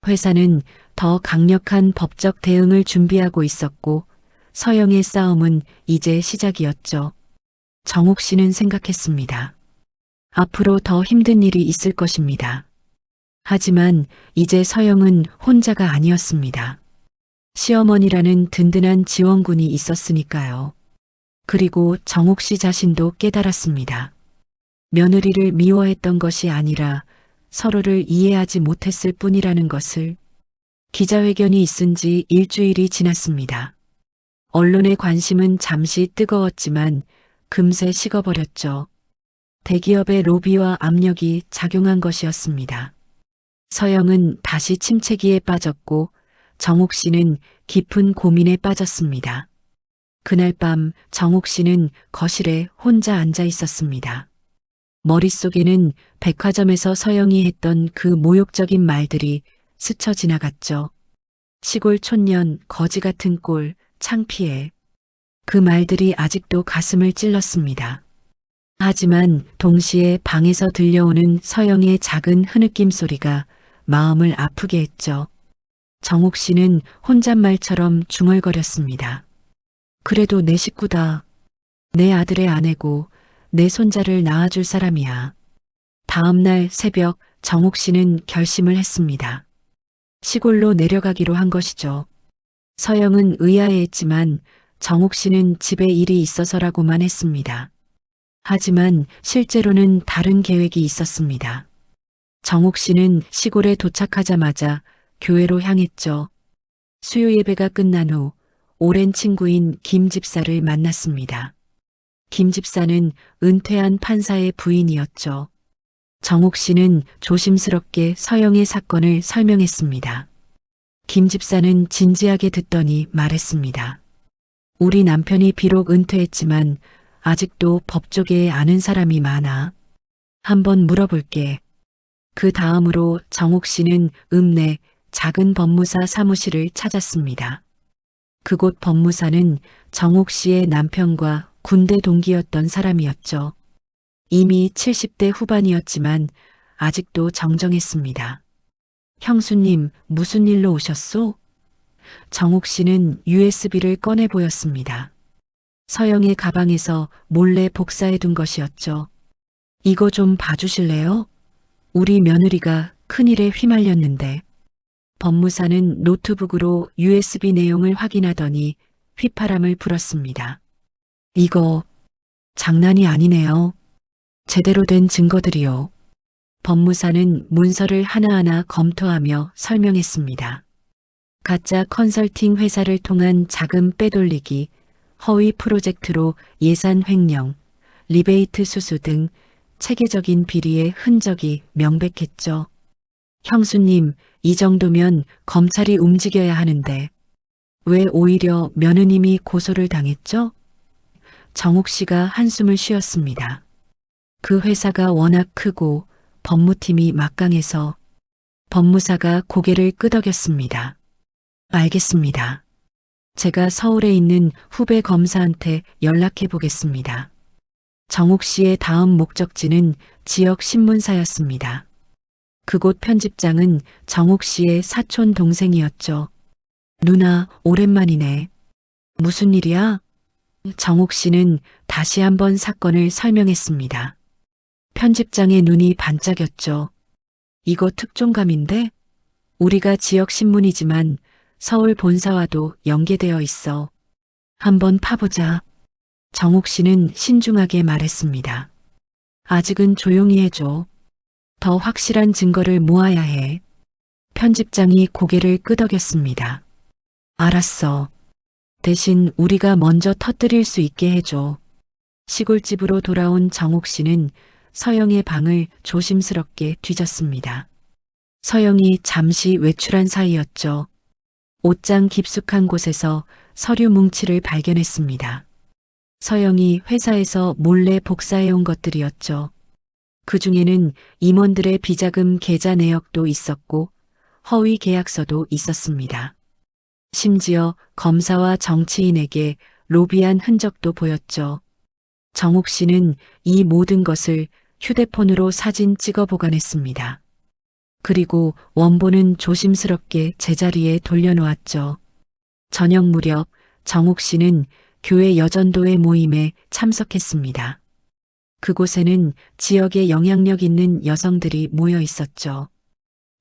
회사는 더 강력한 법적 대응을 준비하고 있었고 서영의 싸움은 이제 시작이었죠. 정옥 씨는 생각했습니다. 앞으로 더 힘든 일이 있을 것입니다. 하지만 이제 서영은 혼자가 아니었습니다. 시어머니라는 든든한 지원군이 있었으니까요. 그리고 정옥 씨 자신도 깨달았습니다. 며느리를 미워했던 것이 아니라 서로를 이해하지 못했을 뿐이라는 것을. 기자회견이 있은 지 일주일이 지났습니다. 언론의 관심은 잠시 뜨거웠지만 금세 식어버렸죠. 대기업의 로비와 압력이 작용한 것이었습니다. 서영은 다시 침체기에 빠졌고 정옥 씨는 깊은 고민에 빠졌습니다. 그날 밤 정옥 씨는 거실에 혼자 앉아 있었습니다. 머릿속에는 백화점에서 서영이 했던 그 모욕적인 말들이 스쳐 지나갔죠. 시골 촌년, 거지 같은 꼴, 창피해. 그 말들이 아직도 가슴을 찔렀습니다. 하지만 동시에 방에서 들려오는 서영의 작은 흐느낌 소리가 마음을 아프게 했죠. 정옥 씨는 혼잣말처럼 중얼거렸습니다. 그래도 내 식구다. 내 아들의 아내고 내 손자를 낳아줄 사람이야. 다음 날 새벽 정옥 씨는 결심을 했습니다. 시골로 내려가기로 한 것이죠. 서영은 의아해했지만 정옥 씨는 집에 일이 있어서라고만 했습니다. 하지만 실제로는 다른 계획이 있었습니다. 정옥 씨는 시골에 도착하자마자 교회로 향했죠. 수요 예배가 끝난 후 오랜 친구인 김 집사를 만났습니다. 김 집사는 은퇴한 판사의 부인이었죠. 정옥 씨는 조심스럽게 서영의 사건을 설명했습니다. 김 집사는 진지하게 듣더니 말했습니다. 우리 남편이 비록 은퇴했지만 아직도 법조계에 아는 사람이 많아. 한번 물어볼게. 그 다음으로 정옥 씨는 읍내 작은 법무사 사무실을 찾았습니다. 그곳 법무사는 정옥 씨의 남편과 군대 동기였던 사람이었죠. 이미 70대 후반이었지만 아직도 정정했습니다. 형수님, 무슨 일로 오셨소? 정옥 씨는 USB를 꺼내 보였습니다. 서영의 가방에서 몰래 복사해 둔 것이었죠. 이거 좀 봐주실래요? 우리 며느리가 큰일에 휘말렸는데. 법무사는 노트북으로 USB 내용을 확인하더니 휘파람을 불었습니다. 이거 장난이 아니네요. 제대로 된 증거들이요. 법무사는 문서를 하나하나 검토하며 설명했습니다. 가짜 컨설팅 회사를 통한 자금 빼돌리기, 허위 프로젝트로 예산 횡령, 리베이트 수수 등 체계적인 비리의 흔적이 명백했죠. 형수님, 이 정도면 검찰이 움직여야 하는데 왜 오히려 며느님이 고소를 당했죠? 정욱 씨가 한숨을 쉬었습니다. 그 회사가 워낙 크고 법무팀이 막강해서. 법무사가 고개를 끄덕였습니다. 알겠습니다. 제가 서울에 있는 후배 검사한테 연락해 보겠습니다. 정욱 씨의 다음 목적지는 지역 신문사였습니다. 그곳 편집장은 정욱 씨의 사촌 동생이었죠. 누나, 오랜만이네. 무슨 일이야? 정욱 씨는 다시 한번 사건을 설명했습니다. 편집장의 눈이 반짝였죠. 이거 특종감인데? 우리가 지역 신문이지만 서울 본사와도 연계되어 있어. 한번 파보자. 정욱 씨는 신중하게 말했습니다. 아직은 조용히 해줘. 더 확실한 증거를 모아야 해. 편집장이 고개를 끄덕였습니다. 알았어. 대신 우리가 먼저 터뜨릴 수 있게 해줘. 시골집으로 돌아온 정욱 씨는 서영의 방을 조심스럽게 뒤졌습니다. 서영이 잠시 외출한 사이였죠. 옷장 깊숙한 곳에서 서류 뭉치를 발견했습니다. 서영이 회사에서 몰래 복사해온 것들이었죠. 그 중에는 임원들의 비자금 계좌 내역도 있었고 허위 계약서도 있었습니다. 심지어 검사와 정치인에게 로비한 흔적도 보였죠. 정욱 씨는 이 모든 것을 휴대폰으로 사진 찍어 보관했습니다. 그리고 원본은 조심스럽게 제자리에 돌려놓았죠. 저녁 무렵 정욱 씨는 교회 여전도회 모임에 참석했습니다. 그곳에는 지역에 영향력 있는 여성들이 모여 있었죠.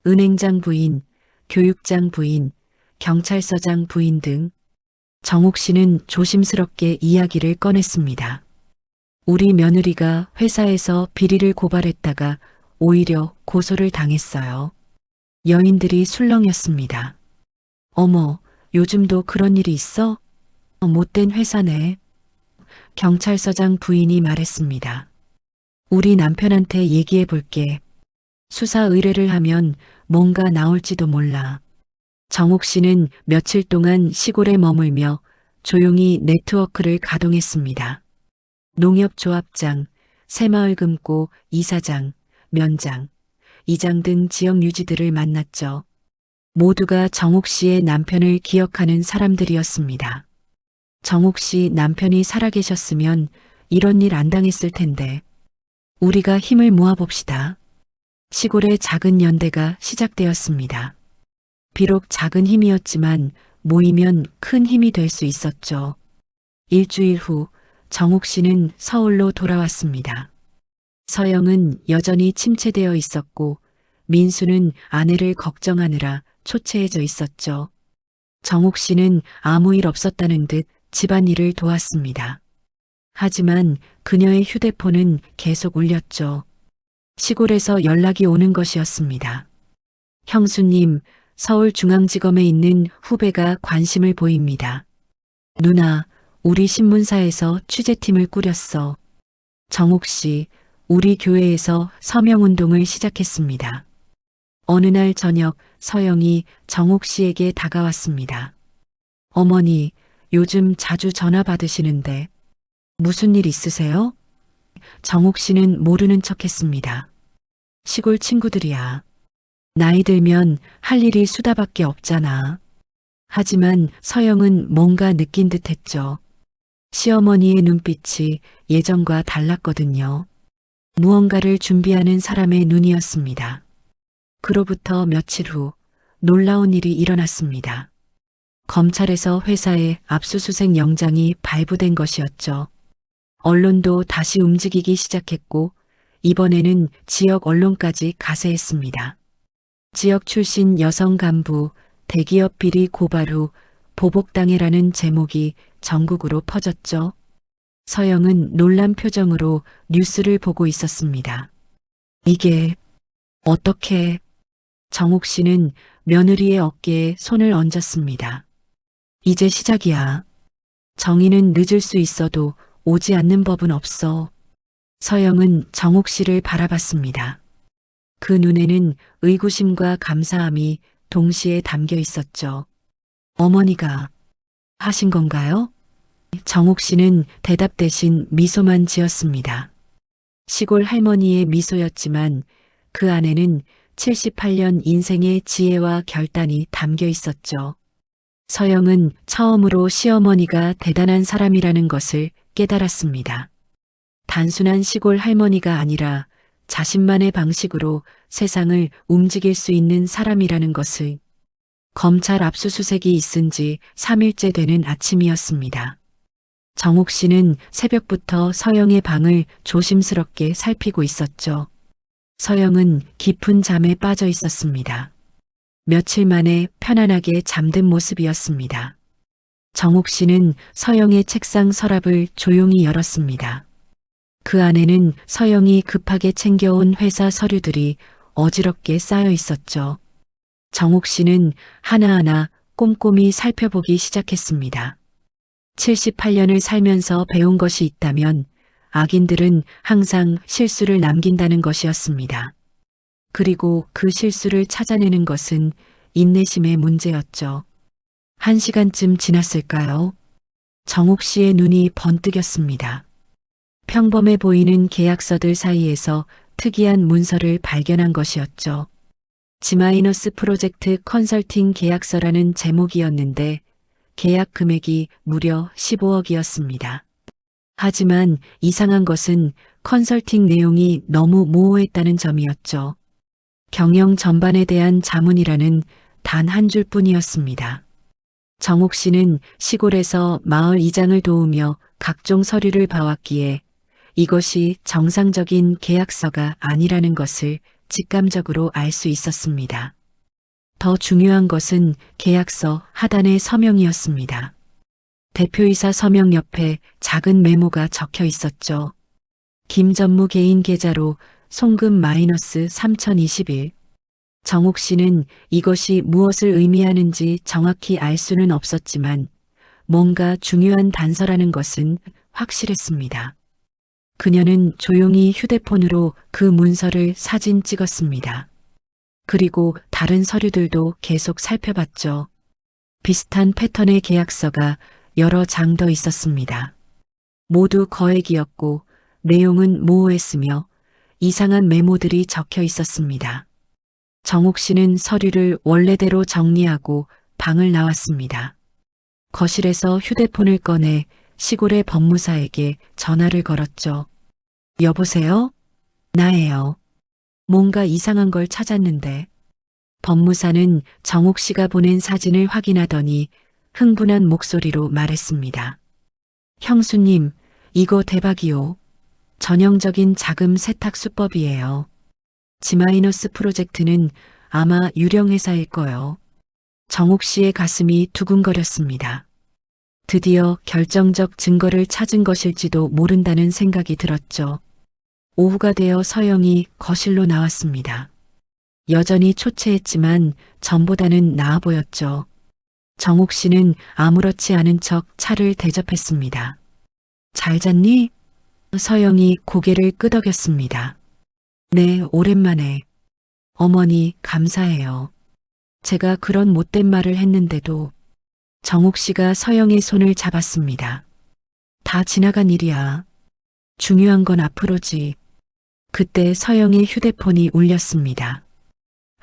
은행장 부인, 교육장 부인, 경찰서장 부인 등. 정욱 씨는 조심스럽게 이야기를 꺼냈습니다. 우리 며느리가 회사에서 비리를 고발했다가 오히려 고소를 당했어요. 여인들이 술렁였습니다. 어머, 요즘도 그런 일이 있어? 못된 회사네. 경찰서장 부인이 말했습니다. 우리 남편한테 얘기해 볼게. 수사 의뢰를 하면 뭔가 나올지도 몰라. 정욱 씨는 며칠 동안 시골에 머물며 조용히 네트워크를 가동했습니다. 농협조합장, 새마을금고 이사장, 면장, 이장 등 지역 유지들을 만났죠. 모두가 정욱 씨의 남편을 기억하는 사람들이었습니다. 정욱 씨 남편이 살아계셨으면 이런 일 안 당했을 텐데. 우리가 힘을 모아봅시다. 시골의 작은 연대가 시작되었습니다. 비록 작은 힘이었지만 모이면 큰 힘이 될 수 있었죠. 일주일 후 정욱 씨는 서울로 돌아왔습니다. 서영은 여전히 침체되어 있었고 민수는 아내를 걱정하느라 초췌해져 있었죠. 정욱 씨는 아무 일 없었다는 듯 집안일을 도왔습니다. 하지만 그녀의 휴대폰은 계속 울렸죠. 시골에서 연락이 오는 것이었습니다. 형수님, 서울중앙지검에 있는 후배가 관심을 보입니다. 누나, 우리 신문사에서 취재팀을 꾸렸어. 정욱 씨, 우리 교회에서 서명운동을 시작했습니다. 어느 날 저녁 서영이 정욱 씨에게 다가왔습니다. 어머니, 요즘 자주 전화 받으시는데 무슨 일 있으세요? 정욱 씨는 모르는 척했습니다. 시골 친구들이야. 나이 들면 할 일이 수다밖에 없잖아. 하지만 서영은 뭔가 느낀 듯 했죠. 시어머니의 눈빛이 예전과 달랐거든요. 무언가를 준비하는 사람의 눈이었습니다. 그로부터 며칠 후 놀라운 일이 일어났습니다. 검찰에서 회사에 압수수색 영장이 발부된 것이었죠. 언론도 다시 움직이기 시작했고 이번에는 지역 언론까지 가세했습니다. 지역 출신 여성 간부, 대기업 비리 고발 후 보복당해라는 제목이 전국으로 퍼졌죠. 서영은 놀란 표정으로 뉴스를 보고 있었습니다. 이게 어떻게? 정옥 씨는 며느리의 어깨에 손을 얹었습니다. 이제 시작이야. 정의는 늦을 수 있어도 오지 않는 법은 없어. 서영은 정옥 씨를 바라봤습니다. 그 눈에는 의구심과 감사함이 동시에 담겨 있었죠. 어머니가 하신 건가요? 정옥 씨는 대답 대신 미소만 지었습니다. 시골 할머니의 미소였지만 그 안에는 78년 인생의 지혜와 결단이 담겨 있었죠. 서영은 처음으로 시어머니가 대단한 사람이라는 것을 깨달았습니다. 단순한 시골 할머니가 아니라 자신만의 방식으로 세상을 움직일 수 있는 사람이라는 것을. 검찰 압수수색이 있은 지 3일째 되는 아침이었습니다. 정옥 씨는 새벽부터 서영의 방을 조심스럽게 살피고 있었죠. 서영은 깊은 잠에 빠져 있었습니다. 며칠 만에 편안하게 잠든 모습이었습니다. 정옥 씨는 서영의 책상 서랍을 조용히 열었습니다. 그 안에는 서영이 급하게 챙겨온 회사 서류들이 어지럽게 쌓여 있었죠. 정옥 씨는 하나하나 꼼꼼히 살펴보기 시작했습니다. 78년을 살면서 배운 것이 있다면 악인들은 항상 실수를 남긴다는 것이었습니다. 그리고 그 실수를 찾아내는 것은 인내심의 문제였죠. 1시간쯤 지났을까요? 정옥 씨의 눈이 번뜩였습니다. 평범해 보이는 계약서들 사이에서 특이한 문서를 발견한 것이었죠. G- 프로젝트 컨설팅 계약서라는 제목이었는데 계약 금액이 무려 15억이었습니다. 하지만 이상한 것은 컨설팅 내용이 너무 모호했다는 점이었죠. 경영 전반에 대한 자문이라는 단 한 줄뿐이었습니다. 정옥 씨는 시골에서 마을 이장을 도우며 각종 서류를 봐왔기에 이것이 정상적인 계약서가 아니라는 것을 직감적으로 알 수 있었습니다. 더 중요한 것은 계약서 하단의 서명이었습니다. 대표이사 서명 옆에 작은 메모가 적혀 있었죠. 김전무 개인 계좌로 송금 마이너스 3021. 정옥 씨는 이것이 무엇을 의미하는지 정확히 알 수는 없었지만 뭔가 중요한 단서라는 것은 확실했습니다. 그녀는 조용히 휴대폰으로 그 문서를 사진 찍었습니다. 그리고 다른 서류들도 계속 살펴봤죠. 비슷한 패턴의 계약서가 여러 장 더 있었습니다. 모두 거액이었고 내용은 모호했으며 이상한 메모들이 적혀 있었습니다. 정옥 씨는 서류를 원래대로 정리하고 방을 나왔습니다. 거실에서 휴대폰을 꺼내 시골의 법무사에게 전화를 걸었죠. 여보세요? 나예요. 뭔가 이상한 걸 찾았는데. 법무사는 정옥 씨가 보낸 사진을 확인하더니 흥분한 목소리로 말했습니다. 형수님, 이거 대박이요. 전형적인 자금 세탁 수법이에요. G- 프로젝트는 아마 유령 회사일 거요. 정옥 씨의 가슴이 두근거렸습니다. 드디어 결정적 증거를 찾은 것일지도 모른다는 생각이 들었죠. 오후가 되어 서영이 거실로 나왔습니다. 여전히 초췌했지만 전보다는 나아 보였죠. 정옥 씨는 아무렇지 않은 척 차를 대접했습니다. 잘 잤니? 서영이 고개를 끄덕였습니다. 네, 오랜만에. 어머니, 감사해요. 제가 그런 못된 말을 했는데도. 정옥 씨가 서영의 손을 잡았습니다. 다 지나간 일이야. 중요한 건 앞으로지. 그때 서영의 휴대폰이 울렸습니다.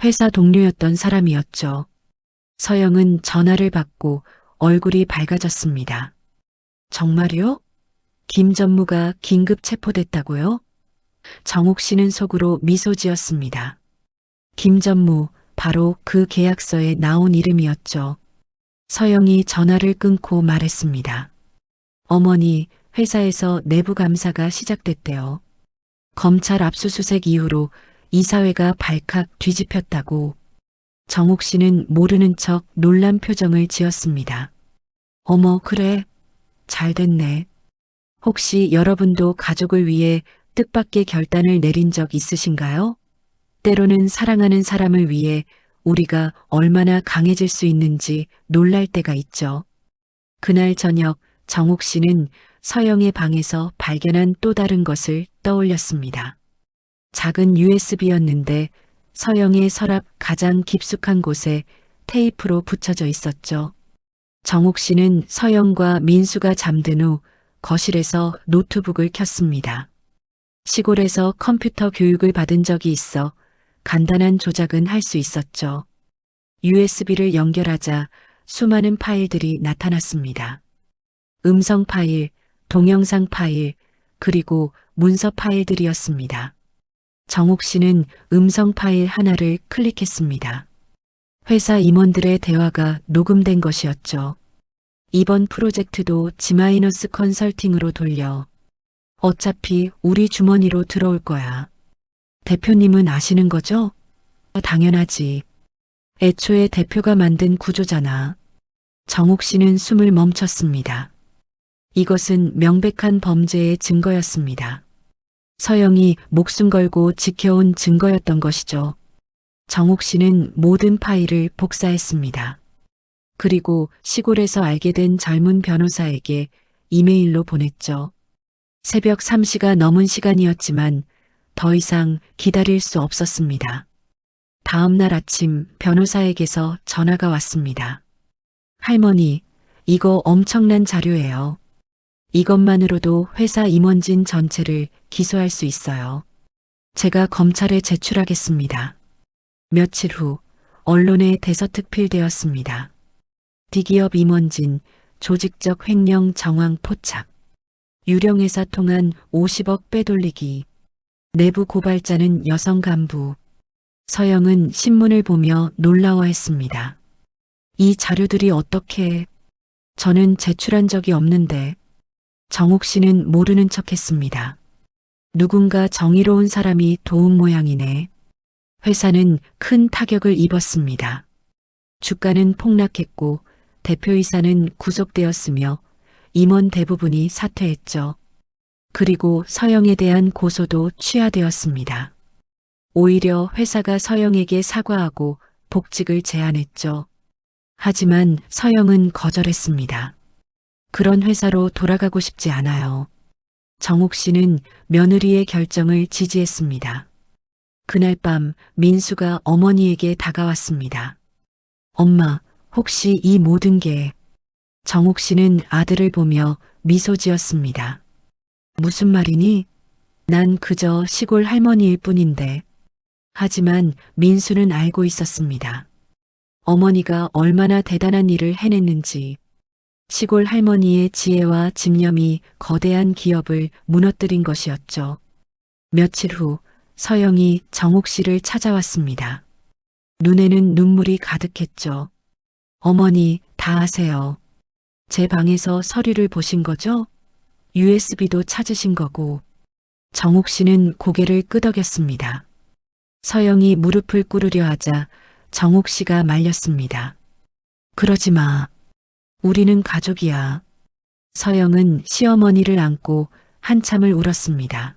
회사 동료였던 사람이었죠. 서영은 전화를 받고 얼굴이 밝아졌습니다. 정말요? 김 전무가 긴급 체포됐다고요? 정옥 씨는 속으로 미소 지었습니다. 김 전무, 바로 그 계약서에 나온 이름이었죠. 서영이 전화를 끊고 말했습니다. 어머니, 회사에서 내부 감사가 시작됐대요. 검찰 압수수색 이후로 이사회가 발칵 뒤집혔다고. 정옥 씨는 모르는 척 놀란 표정을 지었습니다. 어머, 그래. 잘 됐네. 혹시 여러분도 가족을 위해 뜻밖의 결단을 내린 적 있으신가요? 때로는 사랑하는 사람을 위해 우리가 얼마나 강해질 수 있는지 놀랄 때가 있죠. 그날 저녁 정옥 씨는 서영의 방에서 발견한 또 다른 것을 떠올렸습니다. 작은 USB였는데 서영의 서랍 가장 깊숙한 곳에 테이프로 붙여져 있었죠. 정옥 씨는 서영과 민수가 잠든 후 거실에서 노트북을 켰습니다. 시골에서 컴퓨터 교육을 받은 적이 있어 간단한 조작은 할 수 있었죠. USB를 연결하자 수많은 파일들이 나타났습니다. 음성 파일, 동영상 파일, 그리고 문서 파일들이었습니다. 정옥 씨는 음성 파일 하나를 클릭했습니다. 회사 임원들의 대화가 녹음된 것이었죠. 이번 프로젝트도 지마이너스 컨설팅으로 돌려. 어차피 우리 주머니로 들어올 거야. 대표님은 아시는 거죠? 당연하지. 애초에 대표가 만든 구조잖아. 정옥 씨는 숨을 멈췄습니다. 이것은 명백한 범죄의 증거였습니다. 서영이 목숨 걸고 지켜온 증거였던 것이죠. 정옥 씨는 모든 파일을 복사했습니다. 그리고 시골에서 알게 된 젊은 변호사에게 이메일로 보냈죠. 새벽 3시가 넘은 시간이었지만 더 이상 기다릴 수 없었습니다. 다음 날 아침 변호사에게서 전화가 왔습니다. 할머니, 이거 엄청난 자료예요. 이것만으로도 회사 임원진 전체를 기소할 수 있어요. 제가 검찰에 제출하겠습니다. 며칠 후 언론에 대서특필되었습니다. 대기업 임원진, 조직적 횡령 정황 포착. 유령회사 통한 50억 빼돌리기. 내부 고발자는 여성 간부. 서영은 신문을 보며 놀라워했습니다. 이 자료들이 어떻게... 저는 제출한 적이 없는데. 정옥 씨는 모르는 척했습니다. 누군가 정의로운 사람이 도운 모양이네. 회사는 큰 타격을 입었습니다. 주가는 폭락했고 대표이사는 구속되었으며 임원 대부분이 사퇴했죠. 그리고 서영에 대한 고소도 취하되었습니다. 오히려 회사가 서영에게 사과하고 복직을 제안했죠. 하지만 서영은 거절했습니다. 그런 회사로 돌아가고 싶지 않아요. 정옥 씨는 며느리의 결정을 지지했습니다. 그날 밤 민수가 어머니에게 다가왔습니다. 엄마, 혹시 이 모든 게... 정옥 씨는 아들을 보며 미소 지었습니다. 무슨 말이니? 난 그저 시골 할머니일 뿐인데. 하지만 민수는 알고 있었습니다. 어머니가 얼마나 대단한 일을 해냈는지. 시골 할머니의 지혜와 집념이 거대한 기업을 무너뜨린 것이었죠. 며칠 후 서영이 정옥 씨를 찾아왔습니다. 눈에는 눈물이 가득했죠. 어머니, 다 아세요. 제 방에서 서류를 보신 거죠? USB도 찾으신 거고. 정옥 씨는 고개를 끄덕였습니다. 서영이 무릎을 꿇으려 하자 정옥 씨가 말렸습니다. 그러지 마. 우리는 가족이야. 서영은 시어머니를 안고 한참을 울었습니다.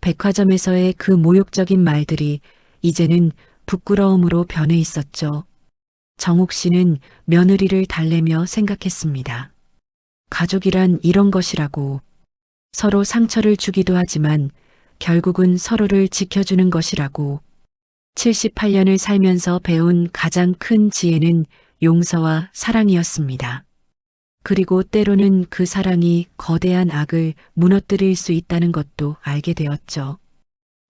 백화점에서의 그 모욕적인 말들이 이제는 부끄러움으로 변해 있었죠. 정옥 씨는 며느리를 달래며 생각했습니다. 가족이란 이런 것이라고. 서로 상처를 주기도 하지만 결국은 서로를 지켜주는 것이라고. 78년을 살면서 배운 가장 큰 지혜는 용서와 사랑이었습니다. 그리고 때로는 그 사랑이 거대한 악을 무너뜨릴 수 있다는 것도 알게 되었죠.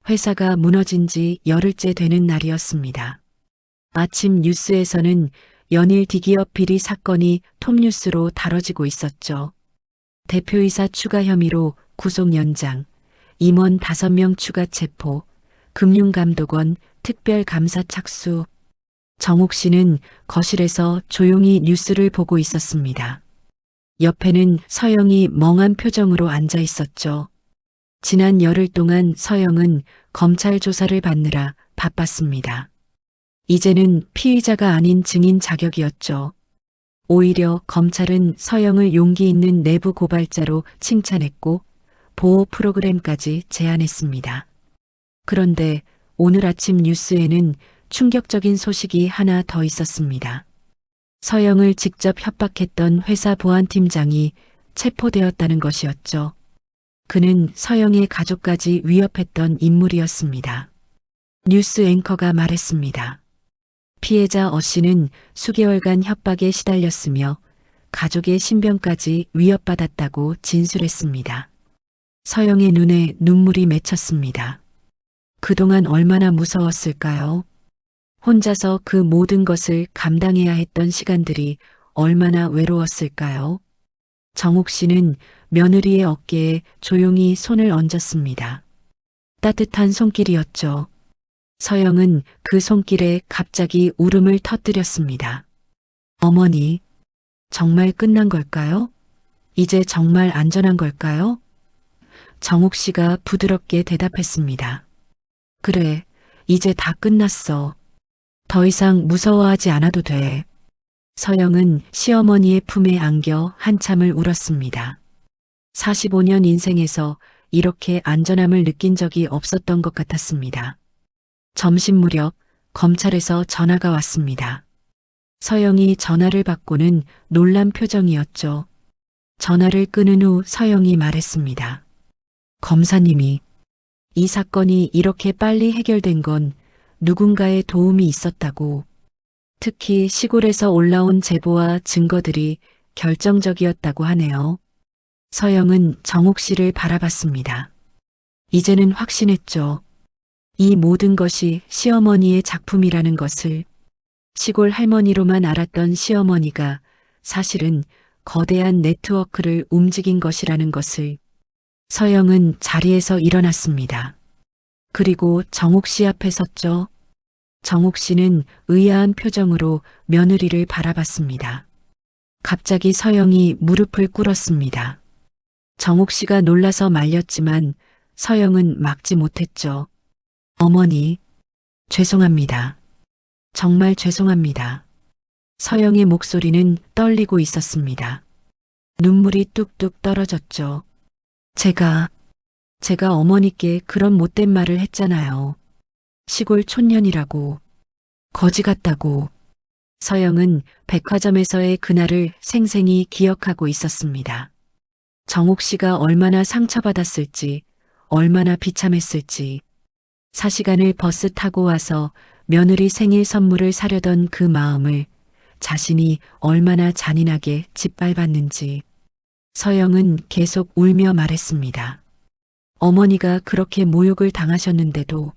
회사가 무너진 지 열흘째 되는 날이었습니다. 아침 뉴스에서는 연일 대기업 비리 사건이 톱뉴스로 다뤄지고 있었죠. 대표이사 추가 혐의로 구속 연장, 임원 5명 추가 체포, 금융감독원 특별감사 착수. 정옥 씨는 거실에서 조용히 뉴스를 보고 있었습니다. 옆에는 서영이 멍한 표정으로 앉아 있었죠. 지난 열흘 동안 서영은 검찰 조사를 받느라 바빴습니다. 이제는 피의자가 아닌 증인 자격이었죠. 오히려 검찰은 서영을 용기 있는 내부 고발자로 칭찬했고 보호 프로그램까지 제안했습니다. 그런데 오늘 아침 뉴스에는 충격적인 소식이 하나 더 있었습니다. 서영을 직접 협박했던 회사 보안팀장이 체포되었다는 것이었죠. 그는 서영의 가족까지 위협했던 인물이었습니다. 뉴스 앵커가 말했습니다. 피해자 어 씨는 수개월간 협박에 시달렸으며 가족의 신변까지 위협받았다고 진술했습니다. 서영의 눈에 눈물이 맺혔습니다. 그동안 얼마나 무서웠을까요? 혼자서 그 모든 것을 감당해야 했던 시간들이 얼마나 외로웠을까요? 정옥 씨는 며느리의 어깨에 조용히 손을 얹었습니다. 따뜻한 손길이었죠. 서영은 그 손길에 갑자기 울음을 터뜨렸습니다. 어머니, 정말 끝난 걸까요? 이제 정말 안전한 걸까요? 정옥 씨가 부드럽게 대답했습니다. 그래, 이제 다 끝났어. 더 이상 무서워하지 않아도 돼. 서영은 시어머니의 품에 안겨 한참을 울었습니다. 45년 인생에서 이렇게 안전함을 느낀 적이 없었던 것 같았습니다. 점심 무렵 검찰에서 전화가 왔습니다. 서영이 전화를 받고는 놀란 표정이었죠. 전화를 끊은 후 서영이 말했습니다. 검사님이, 이 사건이 이렇게 빨리 해결된 건 누군가의 도움이 있었다고, 특히 시골에서 올라온 제보와 증거들이 결정적이었다고 하네요. 서영은 정옥 씨를 바라봤습니다. 이제는 확신했죠. 이 모든 것이 시어머니의 작품이라는 것을. 시골 할머니로만 알았던 시어머니가 사실은 거대한 네트워크를 움직인 것이라는 것을. 서영은 자리에서 일어났습니다. 그리고 정옥 씨 앞에 섰죠. 정옥 씨는 의아한 표정으로 며느리를 바라봤습니다. 갑자기 서영이 무릎을 꿇었습니다. 정옥 씨가 놀라서 말렸지만 서영은 막지 못했죠. 어머니, 죄송합니다. 정말 죄송합니다. 서영의 목소리는 떨리고 있었습니다. 눈물이 뚝뚝 떨어졌죠. 제가 어머니께 그런 못된 말을 했잖아요. 시골 촌년이라고, 거지 같다고. 서영은 백화점에서의 그날을 생생히 기억하고 있었습니다. 정옥 씨가 얼마나 상처받았을지, 얼마나 비참했을지. 사시간을 버스 타고 와서 며느리 생일 선물을 사려던 그 마음을 자신이 얼마나 잔인하게 짓밟았는지. 서영은 계속 울며 말했습니다. 어머니가 그렇게 모욕을 당하셨는데도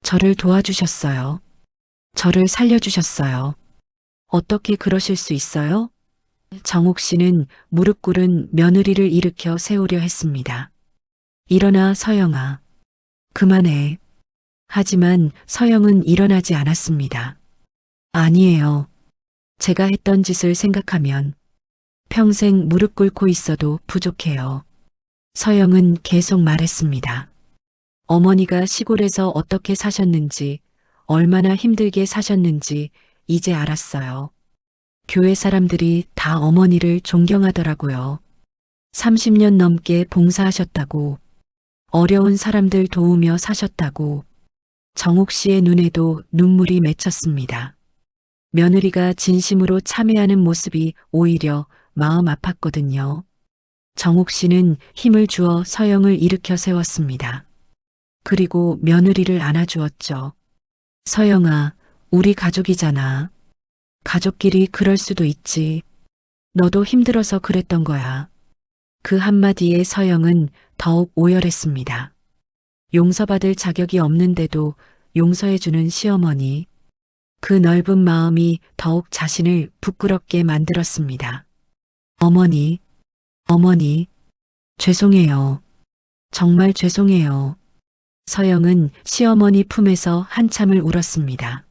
저를 도와주셨어요. 저를 살려주셨어요. 어떻게 그러실 수 있어요? 정옥 씨는 무릎 꿇은 며느리를 일으켜 세우려 했습니다. 일어나 서영아. 그만해. 하지만 서영은 일어나지 않았습니다. 아니에요. 제가 했던 짓을 생각하면 평생 무릎 꿇고 있어도 부족해요. 서영은 계속 말했습니다. 어머니가 시골에서 어떻게 사셨는지, 얼마나 힘들게 사셨는지 이제 알았어요. 교회 사람들이 다 어머니를 존경하더라고요. 30년 넘게 봉사하셨다고, 어려운 사람들 도우며 사셨다고. 정옥 씨의 눈에도 눈물이 맺혔습니다. 며느리가 진심으로 참회하는 모습이 오히려 마음 아팠거든요. 정옥 씨는 힘을 주어 서영을 일으켜 세웠습니다. 그리고 며느리를 안아주었죠. 서영아, 우리 가족이잖아. 가족끼리 그럴 수도 있지. 너도 힘들어서 그랬던 거야. 그 한마디에 서영은 더욱 오열했습니다. 용서받을 자격이 없는데도 용서해주는 시어머니. 그 넓은 마음이 더욱 자신을 부끄럽게 만들었습니다. 어머니, 죄송해요. 정말 죄송해요. 서영은 시어머니 품에서 한참을 울었습니다.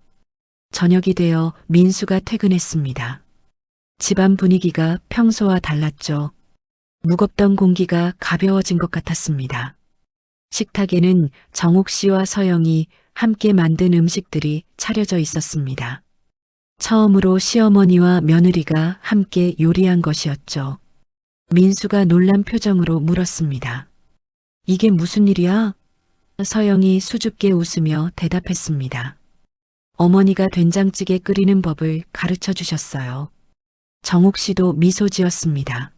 저녁이 되어 민수가 퇴근했습니다. 집안 분위기가 평소와 달랐죠. 무겁던 공기가 가벼워진 것 같았습니다. 식탁에는 정옥 씨와 서영이 함께 만든 음식들이 차려져 있었습니다. 처음으로 시어머니와 며느리가 함께 요리한 것이었죠. 민수가 놀란 표정으로 물었습니다. 이게 무슨 일이야? 서영이 수줍게 웃으며 대답했습니다. 어머니가 된장찌개 끓이는 법을 가르쳐 주셨어요. 정옥 씨도 미소 지었습니다.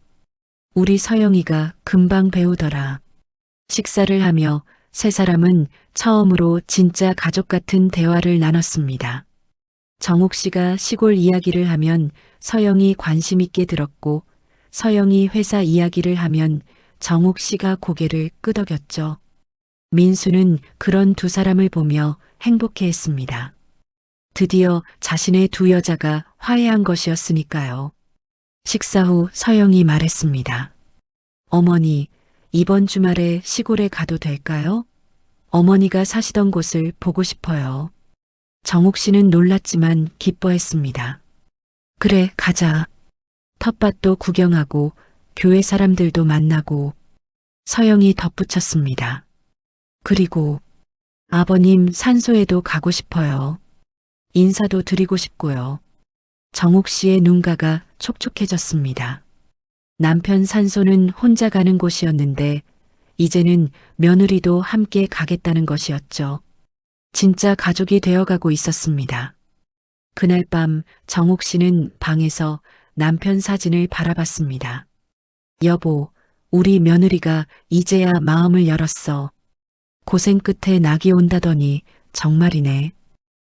우리 서영이가 금방 배우더라. 식사를 하며 세 사람은 처음으로 진짜 가족 같은 대화를 나눴습니다. 정옥 씨가 시골 이야기를 하면 서영이 관심 있게 들었고 서영이 회사 이야기를 하면 정옥 씨가 고개를 끄덕였죠. 민수는 그런 두 사람을 보며 행복해했습니다. 드디어 자신의 두 여자가 화해한 것이었으니까요. 식사 후 서영이 말했습니다. 어머니, 이번 주말에 시골에 가도 될까요? 어머니가 사시던 곳을 보고 싶어요. 정옥 씨는 놀랐지만 기뻐했습니다. 그래, 가자. 텃밭도 구경하고 교회 사람들도 만나고. 서영이 덧붙였습니다. 그리고 아버님 산소에도 가고 싶어요. 인사도 드리고 싶고요. 정옥 씨의 눈가가 촉촉해졌습니다. 남편 산소는 혼자 가는 곳이었는데 이제는 며느리도 함께 가겠다는 것이었죠. 진짜 가족이 되어가고 있었습니다. 그날 밤 정옥 씨는 방에서 남편 사진을 바라봤습니다. 여보, 우리 며느리가 이제야 마음을 열었어. 고생 끝에 낙이 온다더니 정말이네.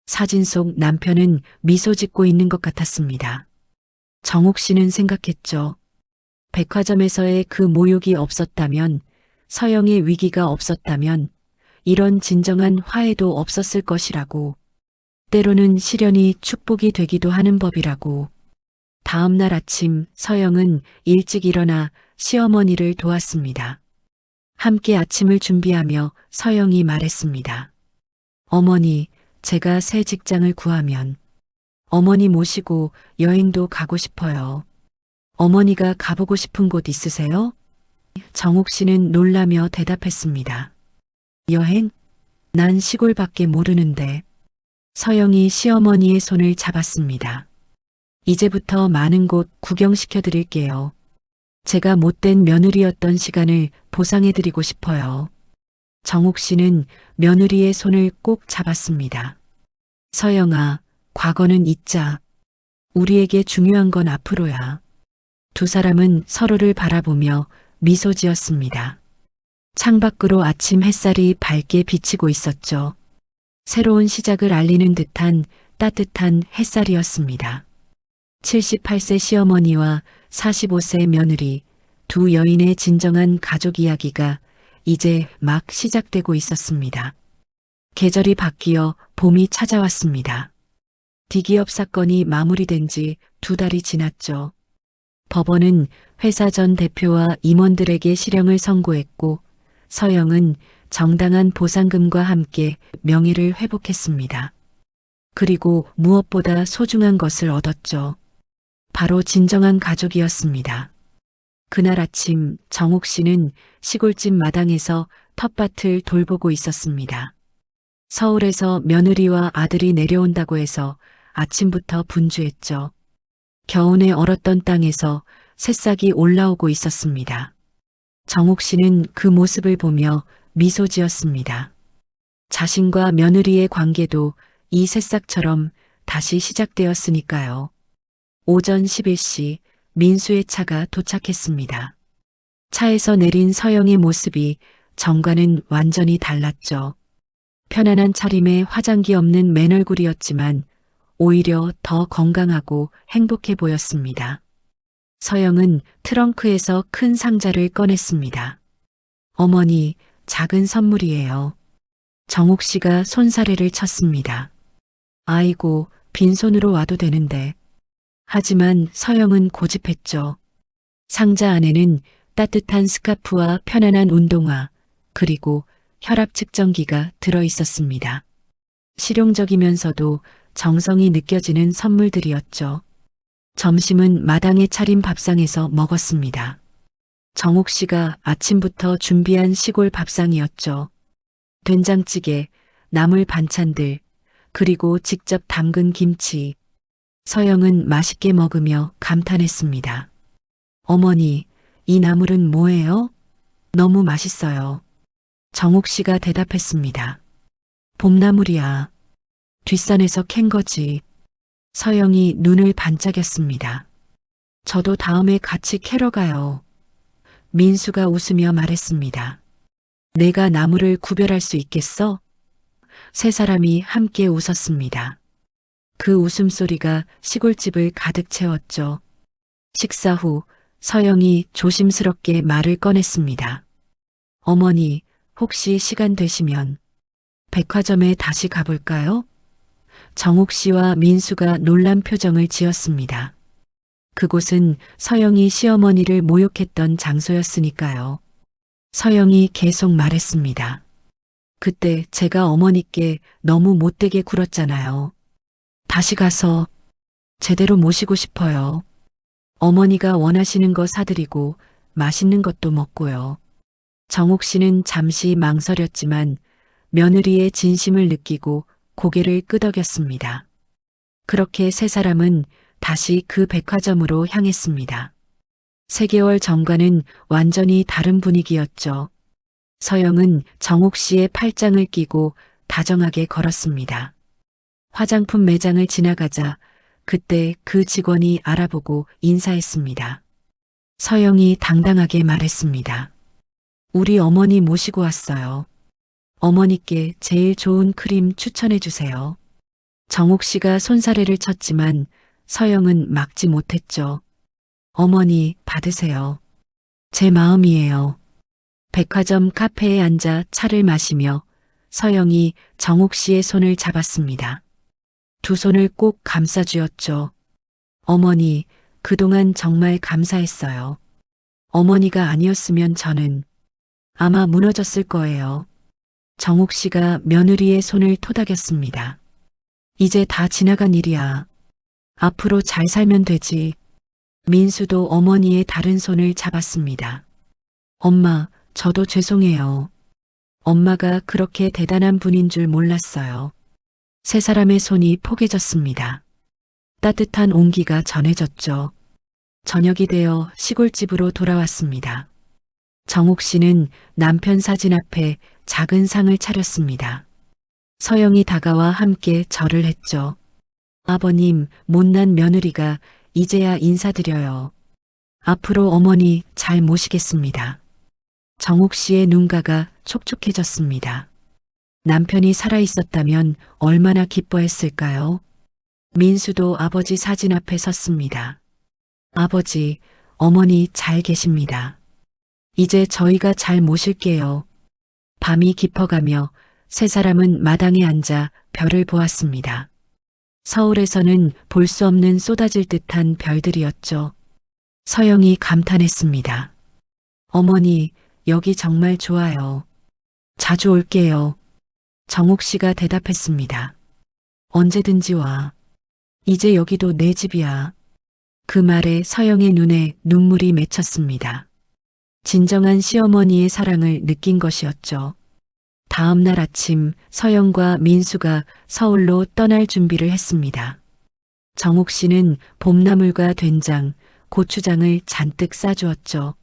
사진 속 남편은 미소 짓고 있는 것 같았습니다. 정옥 씨는 생각했죠. 백화점에서의 그 모욕이 없었다면, 서영의 위기가 없었다면, 이런 진정한 화해도 없었을 것이라고. 때로는 시련이 축복이 되기도 하는 법이라고. 다음 날 아침 서영은 일찍 일어나 시어머니를 도왔습니다. 함께 아침을 준비하며 서영이 말했습니다. 어머니, 제가 새 직장을 구하면 어머니 모시고 여행도 가고 싶어요. 어머니가 가보고 싶은 곳 있으세요? 정옥 씨는 놀라며 대답했습니다. 여행? 난 시골밖에 모르는데. 서영이 시어머니의 손을 잡았습니다. 이제부터 많은 곳 구경시켜 드릴게요. 제가 못된 며느리였던 시간을 보상해드리고 싶어요. 정옥 씨는 며느리의 손을 꼭 잡았습니다. 서영아, 과거는 잊자. 우리에게 중요한 건 앞으로야. 두 사람은 서로를 바라보며 미소 지었습니다. 창밖으로 아침 햇살이 밝게 비치고 있었죠. 새로운 시작을 알리는 듯한 따뜻한 햇살이었습니다. 78세 시어머니와 45세 며느리, 두 여인의 진정한 가족 이야기가 이제 막 시작되고 있었습니다. 계절이 바뀌어 봄이 찾아왔습니다. 디기업 사건이 마무리된 지 2달이 지났죠. 법원은 회사 전 대표와 임원들에게 실형을 선고했고 서영은 정당한 보상금과 함께 명예를 회복했습니다. 그리고 무엇보다 소중한 것을 얻었죠. 바로 진정한 가족이었습니다. 그날 아침 정옥 씨는 시골집 마당에서 텃밭을 돌보고 있었습니다. 서울에서 며느리와 아들이 내려온다고 해서 아침부터 분주했죠. 겨우내 얼었던 땅에서 새싹이 올라오고 있었습니다. 정옥 씨는 그 모습을 보며 미소 지었습니다. 자신과 며느리의 관계도 이 새싹처럼 다시 시작되었으니까요. 오전 11시 민수의 차가 도착했습니다. 차에서 내린 서영의 모습이 전과는 완전히 달랐죠. 편안한 차림에 화장기 없는 맨얼굴이었지만 오히려 더 건강하고 행복해 보였습니다. 서영은 트렁크에서 큰 상자를 꺼냈습니다. 어머니, 작은 선물이에요. 정옥 씨가 손사래를 쳤습니다. 아이고, 빈손으로 와도 되는데. 하지만 서영은 고집했죠. 상자 안에는 따뜻한 스카프와 편안한 운동화, 그리고 혈압 측정기가 들어 있었습니다. 실용적이면서도 정성이 느껴지는 선물들이었죠. 점심은 마당에 차린 밥상에서 먹었습니다. 정옥 씨가 아침부터 준비한 시골 밥상이었죠. 된장찌개, 나물 반찬들, 그리고 직접 담근 김치. 서영은 맛있게 먹으며 감탄했습니다. 어머니, 이 나물은 뭐예요? 너무 맛있어요. 정옥 씨가 대답했습니다. 봄나물이야. 뒷산에서 캔 거지. 서영이 눈을 반짝였습니다. 저도 다음에 같이 캐러 가요. 민수가 웃으며 말했습니다. 내가 나무를 구별할 수 있겠어? 세 사람이 함께 웃었습니다. 그 웃음소리가 시골집을 가득 채웠죠. 식사 후 서영이 조심스럽게 말을 꺼냈습니다. 어머니, 혹시 시간 되시면 백화점에 다시 가볼까요? 정옥 씨와 민수가 놀란 표정을 지었습니다. 그곳은 서영이 시어머니를 모욕했던 장소였으니까요. 서영이 계속 말했습니다. 그때 제가 어머니께 너무 못되게 굴었잖아요. 다시 가서 제대로 모시고 싶어요. 어머니가 원하시는 거 사드리고 맛있는 것도 먹고요. 정옥 씨는 잠시 망설였지만 며느리의 진심을 느끼고 고개를 끄덕였습니다. 그렇게 세 사람은 다시 그 백화점으로 향했습니다. 3개월 전과는 완전히 다른 분위기였죠. 서영은 정옥 씨의 팔짱을 끼고 다정하게 걸었습니다. 화장품 매장을 지나가자 그때 그 직원이 알아보고 인사했습니다. 서영이 당당하게 말했습니다. 우리 어머니 모시고 왔어요. 어머니께 제일 좋은 크림 추천해 주세요. 정옥 씨가 손사래를 쳤지만 서영은 막지 못했죠. 어머니 받으세요. 제 마음이에요. 백화점 카페에 앉아 차를 마시며 서영이 정옥 씨의 손을 잡았습니다. 두 손을 꼭 감싸주었죠. 어머니, 그동안 정말 감사했어요. 어머니가 아니었으면 저는 아마 무너졌을 거예요. 정옥 씨가 며느리의 손을 토닥였습니다. 이제 다 지나간 일이야. 앞으로 잘 살면 되지. 민수도 어머니의 다른 손을 잡았습니다. 엄마, 저도 죄송해요. 엄마가 그렇게 대단한 분인 줄 몰랐어요. 세 사람의 손이 포개졌습니다. 따뜻한 온기가 전해졌죠. 저녁이 되어 시골집으로 돌아왔습니다. 정옥 씨는 남편 사진 앞에 작은 상을 차렸습니다. 서영이 다가와 함께 절을 했죠. 아버님, 못난 며느리가 이제야 인사드려요. 앞으로 어머니 잘 모시겠습니다. 정옥 씨의 눈가가 촉촉해졌습니다. 남편이 살아있었다면 얼마나 기뻐했을까요? 민수도 아버지 사진 앞에 섰습니다. 아버지, 어머니 잘 계십니다. 이제 저희가 잘 모실게요. 밤이 깊어가며 세 사람은 마당에 앉아 별을 보았습니다. 서울에서는 볼 수 없는 쏟아질 듯한 별들이었죠. 서영이 감탄했습니다. 어머니, 여기 정말 좋아요. 자주 올게요. 정옥 씨가 대답했습니다. 언제든지 와. 이제 여기도 내 집이야. 그 말에 서영의 눈에 눈물이 맺혔습니다. 진정한 시어머니의 사랑을 느낀 것이었죠. 다음 날 아침 서영과 민수가 서울로 떠날 준비를 했습니다. 정옥 씨는 봄나물과 된장, 고추장을 잔뜩 싸주었죠.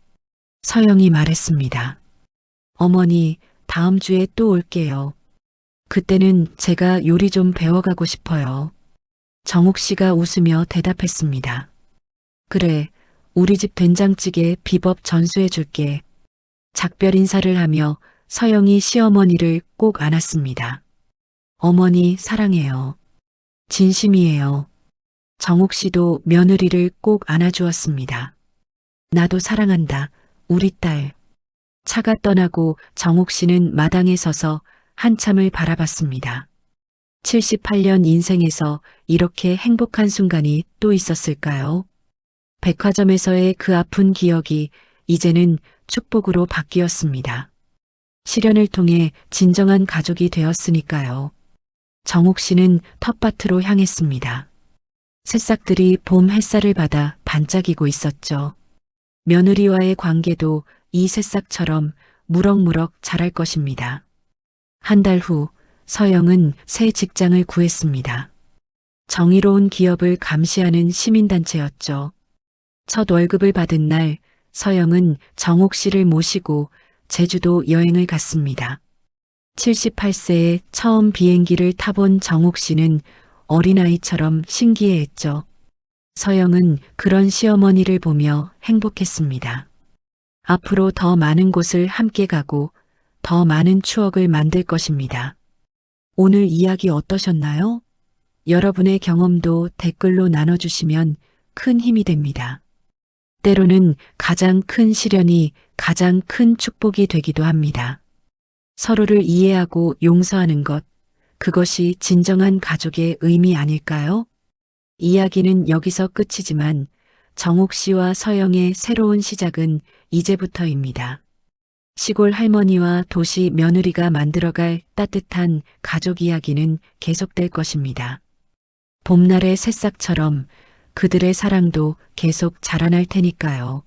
서영이 말했습니다. 어머니, 다음 주에 또 올게요. 그때는 제가 요리 좀 배워가고 싶어요. 정옥 씨가 웃으며 대답했습니다. 그래, 우리 집 된장찌개 비법 전수해 줄게. 작별 인사를 하며 서영이 시어머니를 꼭 안았습니다. 어머니 사랑해요. 진심이에요. 정옥 씨도 며느리를 꼭 안아주었습니다. 나도 사랑한다, 우리 딸. 차가 떠나고 정옥 씨는 마당에 서서 한참을 바라봤습니다. 78년 인생에서 이렇게 행복한 순간이 또 있었을까요? 백화점에서의 그 아픈 기억이 이제는 축복으로 바뀌었습니다. 시련을 통해 진정한 가족이 되었으니까요. 정옥 씨는 텃밭으로 향했습니다. 새싹들이 봄 햇살을 받아 반짝이고 있었죠. 며느리와의 관계도 이 새싹처럼 무럭무럭 자랄 것입니다. 한 달 후 서영은 새 직장을 구했습니다. 정의로운 기업을 감시하는 시민단체였죠. 첫 월급을 받은 날 서영은 정옥 씨를 모시고 제주도 여행을 갔습니다. 78세에 처음 비행기를 타본 정옥 씨는 어린아이처럼 신기해했죠. 서영은 그런 시어머니를 보며 행복했습니다. 앞으로 더 많은 곳을 함께 가고 더 많은 추억을 만들 것입니다. 오늘 이야기 어떠셨나요? 여러분의 경험도 댓글로 나눠주시면 큰 힘이 됩니다. 때로는 가장 큰 시련이 가장 큰 축복이 되기도 합니다. 서로를 이해하고 용서하는 것, 그것이 진정한 가족의 의미 아닐까요? 이야기는 여기서 끝이지만 정옥 씨와 서영의 새로운 시작은 이제부터입니다. 시골 할머니와 도시 며느리가 만들어갈 따뜻한 가족 이야기는 계속될 것입니다. 봄날의 새싹처럼 그들의 사랑도 계속 자라날 테니까요.